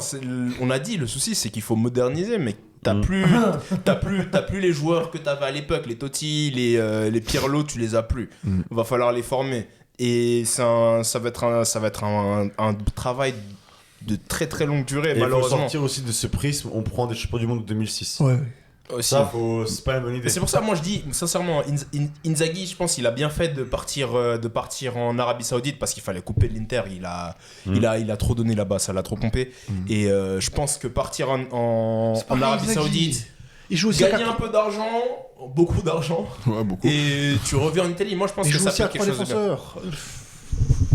on a dit, le souci, c'est qu'il faut moderniser, mais t'as plus les joueurs que t'avais à l'époque, les Totti, les Pirlo, tu les as plus. Va falloir les former. Et ça va être un travail de très très longue durée, Et il faut malheureusement. sortir aussi de ce prisme, on prend des champions du monde de 2006. Ouais. Aussi. Ça, c'est pas une bonne idée. Et c'est pour ça, moi je dis sincèrement, Inzaghi, je pense qu'il a bien fait de partir en Arabie Saoudite parce qu'il fallait couper de l'Inter. Il a trop donné là-bas, ça l'a trop pompé. Et je pense que partir en C'est pas Arabie Inzaghi. Saoudite, Il joue aussi à gagner un 4 peu d'argent, beaucoup d'argent, Ouais, beaucoup. et tu reviens en Italie. Moi je pense Il que joue ça aussi à fait 3 quelque chose de bien. défenseurs.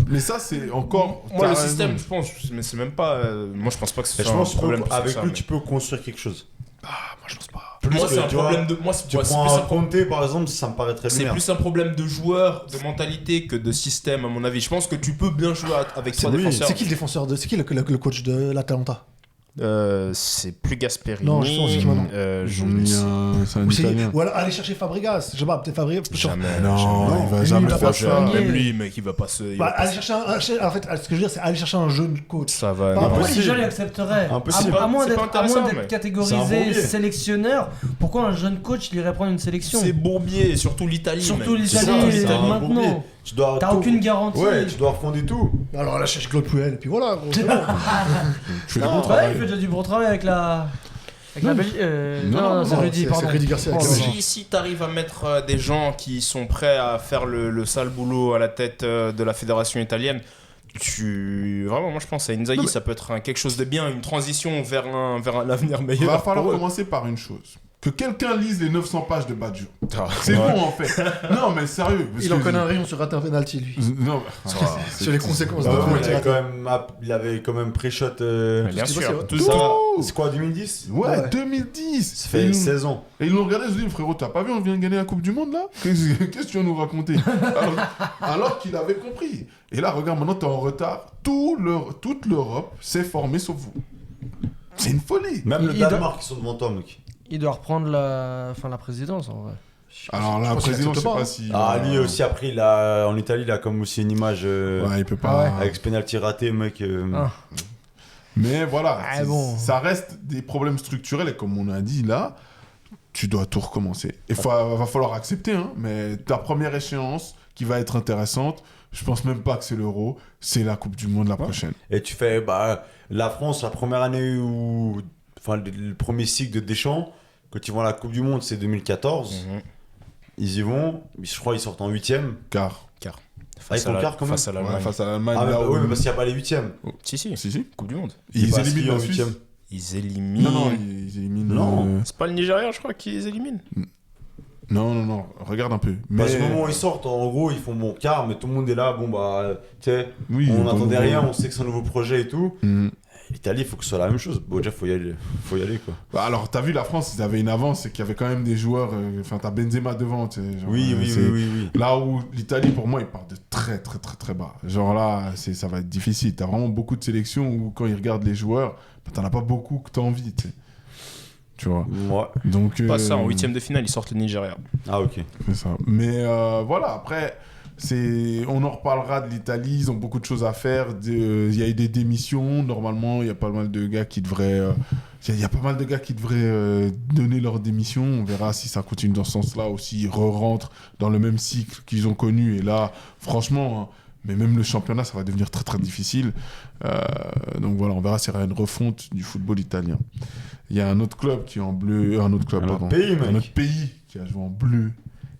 Mais ça, c'est encore. Moi le t'as système, raison. je pense, mais c'est même pas. Moi je pense pas que ce Mais je soit un pense problème. qu'avec lui, mais- tu peux construire quelque chose. Moi, je pense pas. Moi que, c'est un tu vois, problème de. Moi c'est Tu ouais, c'est prends plus un un problème. Conte, par exemple, ça me paraît très C'est bien. plus un problème de joueur, de mentalité que de système, à mon avis. Je pense que tu peux bien jouer avec trois oui. défenseurs. C'est qui le défenseur de. C'est qui le coach de l'Atalanta? C'est plus Gasperini. Non, je pense que c'est maintenant. Ils ont mis c'est un Ou c'est- italien. ou alors aller chercher Fabregas. Je sais pas, peut-être Fabregas. Jamais. Non, jamais. il va Lui, jamais il va faire pas ça. soigner. Même lui, mec, il va pas se. il Bah, va pas aller se- chercher en fait, ce que je veux dire, c'est aller chercher un jeune coach. Ça va. Bah, non. Pourquoi les Impossible. gens les accepteraient Impossible. À moins C'est pas d'être intéressant, mec. C'est un catégorisé bourbier. sélectionneur, pourquoi un jeune coach il irait prendre une sélection C'est Bourbier, et surtout l'Italie. Surtout mec. l'Italie, ça, et c'est un maintenant. bourbier. Tu dois T'as tout- aucune garantie. Ouais, tu dois refonder tout. Alors là, cherche Claude Puel, et puis voilà. Gros, c'est bon. Tu fais le Non, bon ouais, travail. il fait déjà du bon travail avec la. Avec la Belgique. Non, c'est non, Rudy, c'est pardon. Rudy Garcia avec Oh, la non. Belgique. Si t'arrives à mettre des gens qui sont prêts à faire le sale boulot à la tête de la fédération italienne, vraiment, moi je pense à Inzaghi, ça peut être quelque chose de bien, une transition vers un avenir Il meilleur. va falloir pour eux. commencer par une chose. Que quelqu'un lise les 900 pages de Badjo. Ah, C'est ouais. bon en fait. Non mais sérieux. parce Il en que- connaît un rayon sur rater un penalty, lui. Non, Sur les conséquences Bah de ouais, penalty il avait quand même pré-shot. Mais bien c'est sûr, possible. tout Tout. ça. C'est quoi, 2010? Ouais, Ouais. 2010. Ça fait 16 ans. Et ils l'ont regardé, ils se disent, frérot, t'as pas vu, on vient de gagner la Coupe du Monde là Qu'est-ce que tu vas nous raconter alors qu'il avait compris. Et là, regarde, maintenant t'es en retard. Toute l'Europe s'est formée sauf vous. C'est une folie. Même le Il doit- Danemark, ils sont devant toi, mec. Il doit reprendre la présidence en vrai. Alors Je la pense qu'il présidence, je sais accepte pas pas, si. Ah, lui aussi, après, en Italie, il a comme aussi une image Ouais, il peut Ah pas. ouais. avec ce penalty raté, mec. Ah. Mais voilà, Ah, bon. ça reste des problèmes structurels et comme on a dit là, tu dois tout recommencer. Il va falloir accepter, hein, mais ta première échéance qui va être intéressante, je pense même pas que c'est l'Euro, c'est la Coupe du Monde la prochaine. Et tu fais, la France, la première année où. Enfin, le premier cycle de Deschamps, quand ils vont à la Coupe du Monde, c'est 2014. Ils y vont, je crois qu'ils sortent en 8ème. Car Face ils font quart, quand même. face à l'Allemagne. face à l'Allemagne, Ah, mais, là où- oui, mais parce qu'il n'y a pas les 8ème. Si, si, Si, si. Coupe du Monde. Ils passe éliminent qui la en Suisse. 8ème? Ils éliminent. Non, ils éliminent. Non. C'est pas le Nigeria, je crois, qui les élimine. Non, regarde un peu. Mais... À Mais ce moment où ils sortent, en gros, ils font bon quart, mais tout le monde est là. Bon, tu sais, oui, on bon, n'entendait bon. rien, on sait que c'est un nouveau projet et tout. Mhm. l'Italie, il faut que ce soit la même chose. Bon, déjà, faut y aller, quoi. Bah, alors, t'as vu la France, ils avaient une avance, c'est qu'il y avait quand même des joueurs. Enfin, t'as Benzema devant. Tu sais, genre, Oui. Là où l'Italie, pour moi, ils partent de très, très, très, très bas. Genre là, ça va être difficile. T'as vraiment beaucoup de sélections où, quand ils regardent les joueurs, bah, t'en as pas beaucoup que t'as envie, tu sais. Tu vois. Ouais. Donc, Pas ça, en 8ème de finale, ils sortent le Nigeria. Ah, ok. c'est ça. Mais voilà, après, on en reparlera de l'Italie. Ils ont beaucoup de choses à faire. Il y a eu des démissions. Normalement, il y a pas mal de gars qui devraient. Il y a pas mal de gars qui devraient donner leur démission. On verra si ça continue dans ce sens-là ou s'ils rentrent dans le même cycle qu'ils ont connu. Et là, franchement, hein, mais même le championnat, ça va devenir très très difficile. Donc voilà, on verra s'il y aura une refonte du football italien. Il y a un autre club qui est en bleu. Un autre club, pardon. pays, mec. Un autre pays qui a joué en bleu,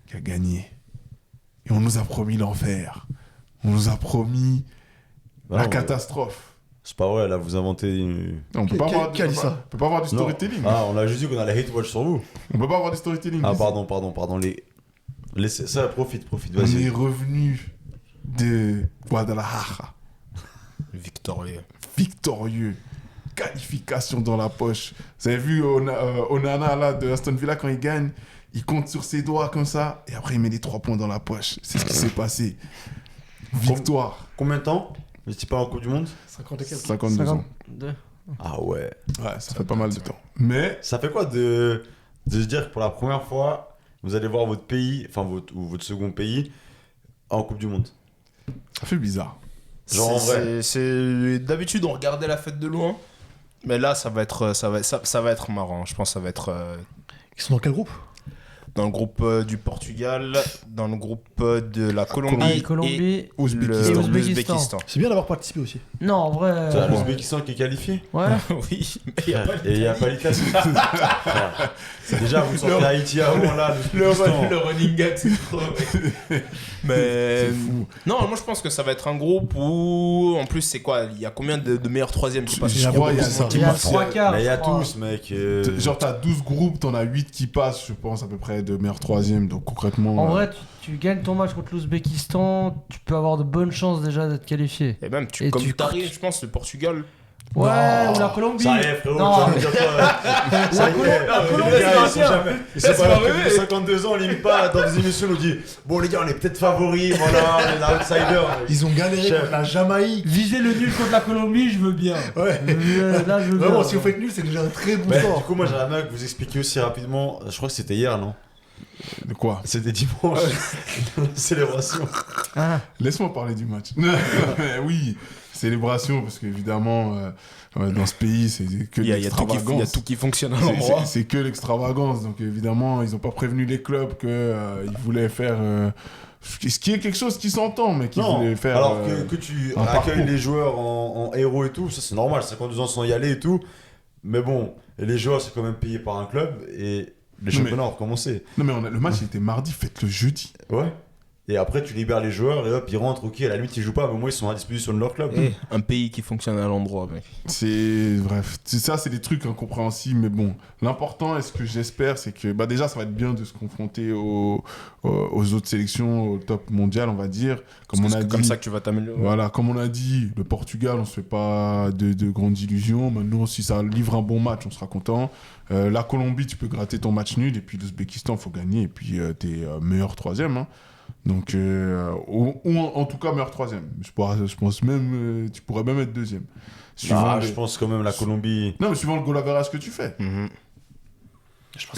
qui a gagné. Et on nous a promis l'enfer. On nous a promis Bah la non, catastrophe. C'est pas vrai, là, vous inventez. On peut pas avoir qui a dit ça on peut pas avoir du Non. storytelling. Ah, on a juste dit qu'on allait hate watch sur vous. On peut pas avoir du storytelling. Ah, ici. pardon. Ça, profite, On vas-y. est revenu de Guadalajara. Victorieux. Qualification dans la poche. Vous avez vu Onana là, de Aston Villa quand il gagne, il compte sur ses doigts comme ça et après il met les 3 points dans la poche. C'est ce qui s'est passé. Victoire. Combien de temps? Vous étiez pas en Coupe du Monde? 50 et quelques. 52 ans. 52. Ah ouais. Ouais, ça fait pas mal de temps. Mais Ça fait quoi de se dire que pour la première fois, vous allez voir votre pays, enfin votre second pays, en Coupe du Monde? ça fait bizarre. Genre en vrai. D'habitude, on regardait la fête de loin. Mais là, ça va être marrant. Je pense que ça va être Ils sont dans quel groupe? dans le groupe du Portugal, dans le groupe de la Colombie, Colombie. et Ouzbékistan. l'Ouzbékistan. C'est bien d'avoir participé aussi. Non, en vrai. C'est l'Ouzbékistan qui est qualifié? Ouais. Oui, mais il n'y a pas Et il n'y a pas l'Italie. Déjà, vous sortez Haïti avant, là, l'Ouzbékistan. le running gag, c'est trop. Mais C'est fou. non, moi je pense que ça va être un groupe où, en plus, c'est quoi? Il y a combien de meilleurs troisièmes? Je sais pas si Je crois, il y a ça. Il y a ça. 3 quarts. Mais il y a je crois. tous, mec. Genre, t'as 12 groupes, t'en as 8 qui passent, je pense, à peu près, de meilleurs troisièmes. Donc, concrètement. En vrai, tu gagnes ton match contre l'Ouzbékistan, tu peux avoir de bonnes chances déjà d'être qualifié. Et même, Et comme tu- t'arrives, je pense, le Portugal. Ouais, Non. ou la Colombie. Ça y est, frérot, Non, tu vas me mais- dire quoi? Ça y est, la Colombie, les gars, ça ils sont va jamais. Ils sont Laisse-moi pas là depuis rêver. 52 ans, on limite pas dans des émissions, on nous dit bon, les gars, on est peut-être favoris, voilà, on est outsiders. Ils ont galéré Chef. contre la Jamaïque. Viser le nul contre la Colombie, je veux bien. Ouais. Là, je veux Vraiment, bien. si vous faites nul, c'est déjà un très bon Mais du score. coup, moi, j'aimerais bien que vous expliquiez aussi rapidement. Je crois que c'était hier, non? De quoi? C'était dimanche. La célébration. Ah. Laisse-moi parler du match. Oui, célébration, parce qu'évidemment, dans ce pays, c'est que Il y a tout qui, l'extravagance. il y a tout qui fonctionne à C'est- l'endroit. c'est que l'extravagance. Donc évidemment, ils n'ont pas prévenu les clubs qu'ils voulaient faire. Ce qui est quelque chose qui s'entend, mais qu'ils Non, voulaient faire. alors que tu un accueilles parcours. les joueurs en héros et tout, ça c'est normal, 52 ans sans y aller et tout. Mais bon, et les joueurs c'est quand même payé par un club et les Non, championnats ont recommencé. Non, mais le match il était mardi, faites-le jeudi. Ouais. Et après tu libères les joueurs et hop, ils rentrent, ok, à la limite ils jouent pas, mais au moins ils sont à disposition de leur club. Eh, un pays qui fonctionne à l'endroit, mec. Bref, ça, c'est des trucs incompréhensibles, mais bon. L'important, et ce que j'espère, c'est que déjà, ça va être bien de se confronter aux autres sélections, au top mondial, on va dire. Comme on a C'est dit. comme ça que tu vas t'améliorer. Voilà, comme on a dit, le Portugal, on se fait pas de grandes illusions. Maintenant, si ça livre un bon match, on sera content. La Colombie, tu peux gratter ton match nul. Et puis l'Ouzbékistan, il faut gagner. Et puis, t'es meilleur troisième. Hein. Donc, ou en tout cas, meilleur troisième. Je pense même, tu pourrais même être deuxième. Suivant les- Je pense quand même la Colombie. Non, mais suivant le goal average que tu fais. Mhm.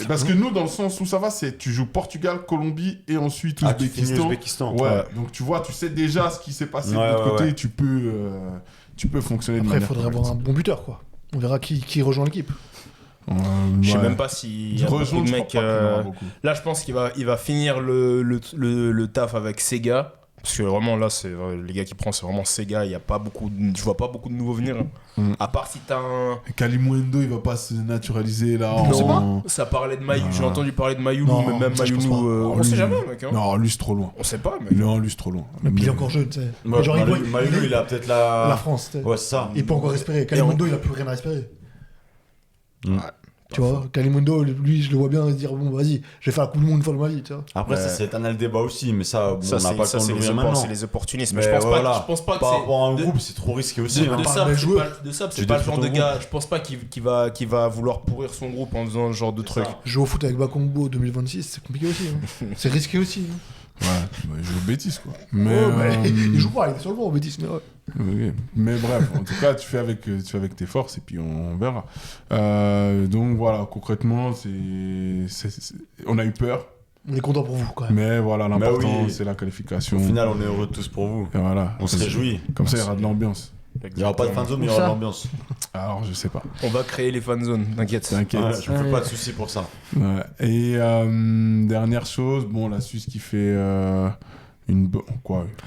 Parce que nous, dans le sens où ça va, c'est tu joues Portugal, Colombie et ensuite Ah, tu finis Ouzbékistan. Ouzbékistan. Ouais, donc tu vois, tu sais déjà ce qui s'est passé de Ouais, l'autre ouais, côté ouais. et tu peux fonctionner de Après, il manière faudrait avoir un bon buteur, quoi. On verra qui rejoint l'équipe. Je sais même pas s'il y a beaucoup Rejoindre, de je mecs. crois pas qu'il y en aura beaucoup. Là, je pense qu'il va finir le taf avec Sega. Parce que vraiment, là, c'est les gars qui prend, c'est vraiment Sega. Il y a pas beaucoup je vois pas beaucoup de nouveaux venir. Hein. Mm. À part si t'as un. Kalimundo, il va pas se naturaliser là. Non, ça parlait de Mayu. Ah. J'ai entendu parler de Mayoulou, Non, mais même ça, je pense Mayoulou. pas. On lui- sait jamais, mec. Hein. Non, lui, c'est trop loin. On sait pas, mec. Non, lui, c'est trop loin. Mais il est encore jeune, tu sais. Ouais, Genre, Maïlou, il a peut-être la. la France, tu sais. Ouais, c'est ça. Il peut encore espérer. Kalimundo, il a plus rien à espérer. Peut-être Tu vois, Kalimundo, lui, je le vois bien se dire bon, vas-y, je vais faire la Coupe du Monde une fois de ma vie, tu vois. Après, ça, Ouais. c'est éternel débat aussi, mais ça, bon, Ça, on n'a c'est pas le ça, temps de c'est l'ouvrir maintenant. c'est les opportunistes. Mais Mais je pense voilà, pas que par c'est. rapport à un de- groupe, c'est trop risqué aussi. hein. on De parle ça, des c'est joueurs. Tu pas le détruis genre de ton gars. Je pense pas qu'il va vouloir pourrir son groupe en faisant ce genre de truc. Jouer au foot avec Bakambu 2026, c'est compliqué aussi. Hein. C'est risqué aussi. Hein. Ouais, il joue au Betis, quoi. Mais, Ouais, mais il joue pas, il est sur le banc au Betis, mais ouais. ok. Mais bref, en tout cas, tu fais avec tes forces et puis on verra. Donc voilà, concrètement, on a eu peur. On est content pour vous quand même. Mais voilà, l'important, oui. c'est la qualification. Au final, on est heureux tous pour vous. Et voilà. On se réjouit. Comme ça, il y aura de l'ambiance. Il n'y aura pas de fanzone, mais il y Où aura de ça l'ambiance. Alors, je sais pas. On va créer les fan zones, t'inquiète. T'inquiète. Ouais, je me fais Ouais. pas de soucis pour ça. Ouais. Et dernière chose, bon, la Suisse qui fait une bonne.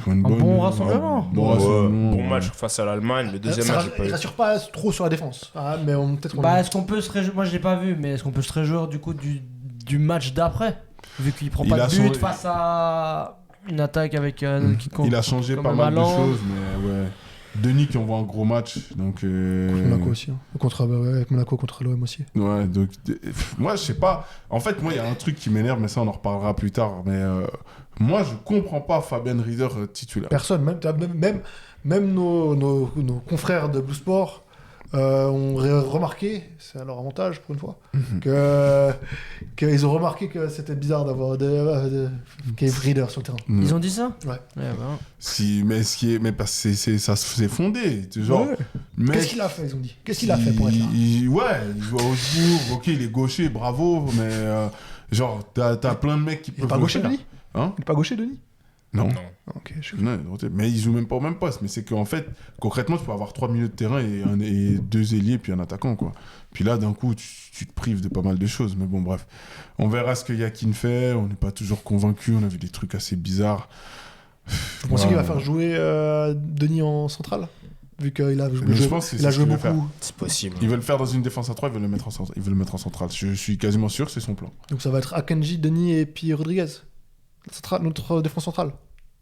bon rassemblement. Bon Ouais. rassemblement. Bon match face à l'Allemagne, le deuxième match. Il rassure pas trop sur la défense. Ah, mais peut-être qu'on Bah, est-ce qu'on peut se réjouir? Moi, je l'ai pas vu, mais est-ce qu'on peut se réjouir du coup du match d'après? Vu qu'il prend Il pas a de son- but face à une attaque avec quiconque. Il a changé Comme pas un mal de Haaland. choses, mais ouais. Denis qui envoie un gros match, donc. Monaco aussi. Hein. Avec Monaco contre l'OM aussi. Ouais, donc moi je sais pas. En fait, moi il y a un truc qui m'énerve, mais ça on en reparlera plus tard. Mais moi je comprends pas Fabien Rieder titulaire. Personne, même nos confrères de Blue Sport ont remarqué, c'est à leur avantage pour une fois, qu'ils ont remarqué que c'était bizarre d'avoir qu'il y ait Reader sur le terrain. Ils ont dit ça? Ouais. Bah. Si, mais ce qui est, mais parce que ça s'est fondé, tu sais, genre. Ouais. mec, Qu'est-ce qu'il a fait, ils ont dit? Qu'est-ce qu'il a fait pour être là? Ouais, il joue à Augsbourg, ok, il est gaucher, bravo, mais genre t'as plein de mecs qui Il est peuvent. pas le gaucher, faire. Denis? Hein? Il est pas gaucher, Denis? Non. Ah, ok, je suis... Non, mais il joue même pas au même poste. Mais c'est qu'en fait, concrètement, tu peux avoir 3 milieux de terrain et 2 ailiers puis un attaquant, quoi. Puis là, d'un coup, tu te prives de pas mal de choses. Mais bon, bref. On verra ce que Yakin fait. On n'est pas toujours convaincu. On a vu des trucs assez bizarres. Vous pensez qu'il va faire jouer Denis en centrale? Vu qu'il a Mais je pense que il a c'est joué ce qu'il veut beaucoup. C'est possible. Ils veulent le faire dans une défense à 3, ils veulent le mettre en centrale. Je suis quasiment sûr que c'est son plan. Donc ça va être Akanji, Denis et puis Rodriguez. Notre défense centrale.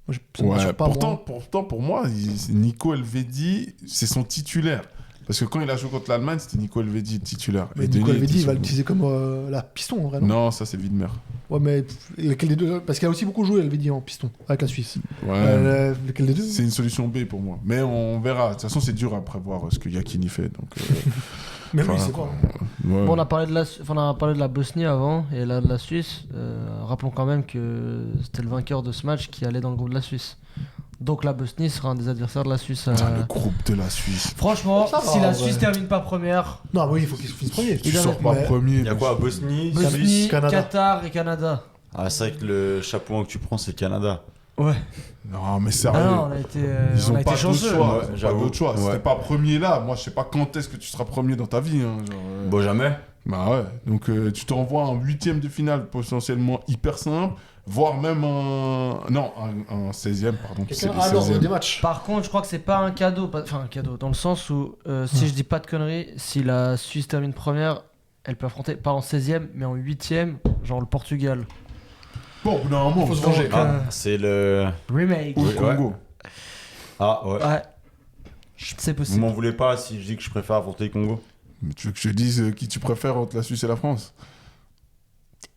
Moi, ça me Ouais, rassure pas, moi. pourtant, pour moi, Nico Elvedi, c'est son titulaire. Parce que quand il a joué contre l'Allemagne, c'était Nico Elvedi titulaire. Mais Et Nico Denis Elvedi, était il va second. l'utiliser comme la piston en vrai, non? Non, ça c'est Widmer. Ouais, mais lequel des deux? Parce qu'il a aussi beaucoup joué Elvedi en piston avec la Suisse. Ouais. Lequel des deux? C'est une solution B pour moi. Mais on verra. De toute façon, c'est dur à prévoir ce que Yakini fait. Donc, Mais lui, voilà, c'est quoi? ouais. Bon, on a parlé de la Bosnie avant et là de la Suisse. Rappelons quand même que c'était le vainqueur de ce match qui allait dans le groupe de la Suisse. Donc la Bosnie sera un des adversaires de la Suisse. Le groupe de la Suisse. Franchement, Ça va, si la ouais. Suisse termine pas première, Non, mais oui, il faut qu'il se finisse premier. Tu sors pas mais- premier. Il y a quoi, Bosnie, Bosnie, Suisse Canada. Qatar et Canada. Ah, c'est vrai que le chapeau que tu prends, c'est Canada. Ouais. Non, mais Ah sérieux. non, on a été, Ils on ont a été pas d'autre chanceux. choix. Ouais, Ils ont pas j'avoue. d'autre choix. Si Ouais. t'es pas premier là, moi je sais pas quand est-ce que tu seras premier dans ta vie. Hein, genre, Bon, jamais. Bah ouais. Donc tu t'envoies un 8ème de finale potentiellement hyper simple, voire même un 16ème, pardon. C'est les Alors, 16e. des matchs. Par contre, je crois que c'est pas un cadeau. Enfin, un cadeau, dans le sens où, si je dis pas de conneries, si la Suisse termine première, elle peut affronter, pas en 16ème, mais en 8ème, genre le Portugal. Bon, au bout d'un moment, Faut se on venger. Ah, c'est le. Remake. Ou le Oui, Congo. Ah, ouais. Ouais. C'est Vous possible. m'en voulez pas si je dis que je préfère affronter le Congo? Mais tu veux que je te dise qui tu préfères entre la Suisse et la France?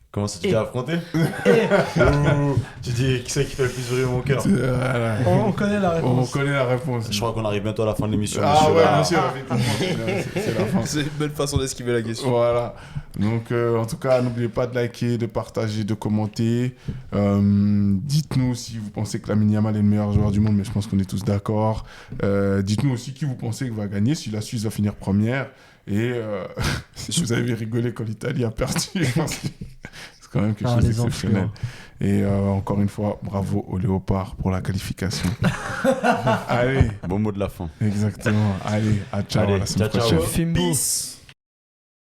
Comment ça, tu Et- t'es affronté? Et Ouh, tu dis qui c'est qui fait le plus vibrer mon cœur? Voilà. on connaît la On réponse. connaît la réponse. Je crois qu'on arrive bientôt à la fin de l'émission. Ah monsieur. ouais, Ah. bien sûr, effectivement, c'est la fin. C'est une belle façon d'esquiver la question. Voilà. Donc, en tout cas, n'oubliez pas de liker, de partager, de commenter. Dites-nous si vous pensez que Lamine Yamal est le meilleur joueur du monde, mais je pense qu'on est tous d'accord. Dites-nous aussi qui vous pensez que va gagner, si la Suisse va finir première. Et si vous avez rigolé quand l'Italie a perdu, c'est quand même quelque Ah, chose les d'exceptionnel. Et encore une fois, bravo au Léopard pour la qualification. Allez, Bon mot de la fin. exactement. Allez, à ciao, Allez, à la semaine ciao, ciao. prochaine. Fimbo. Peace.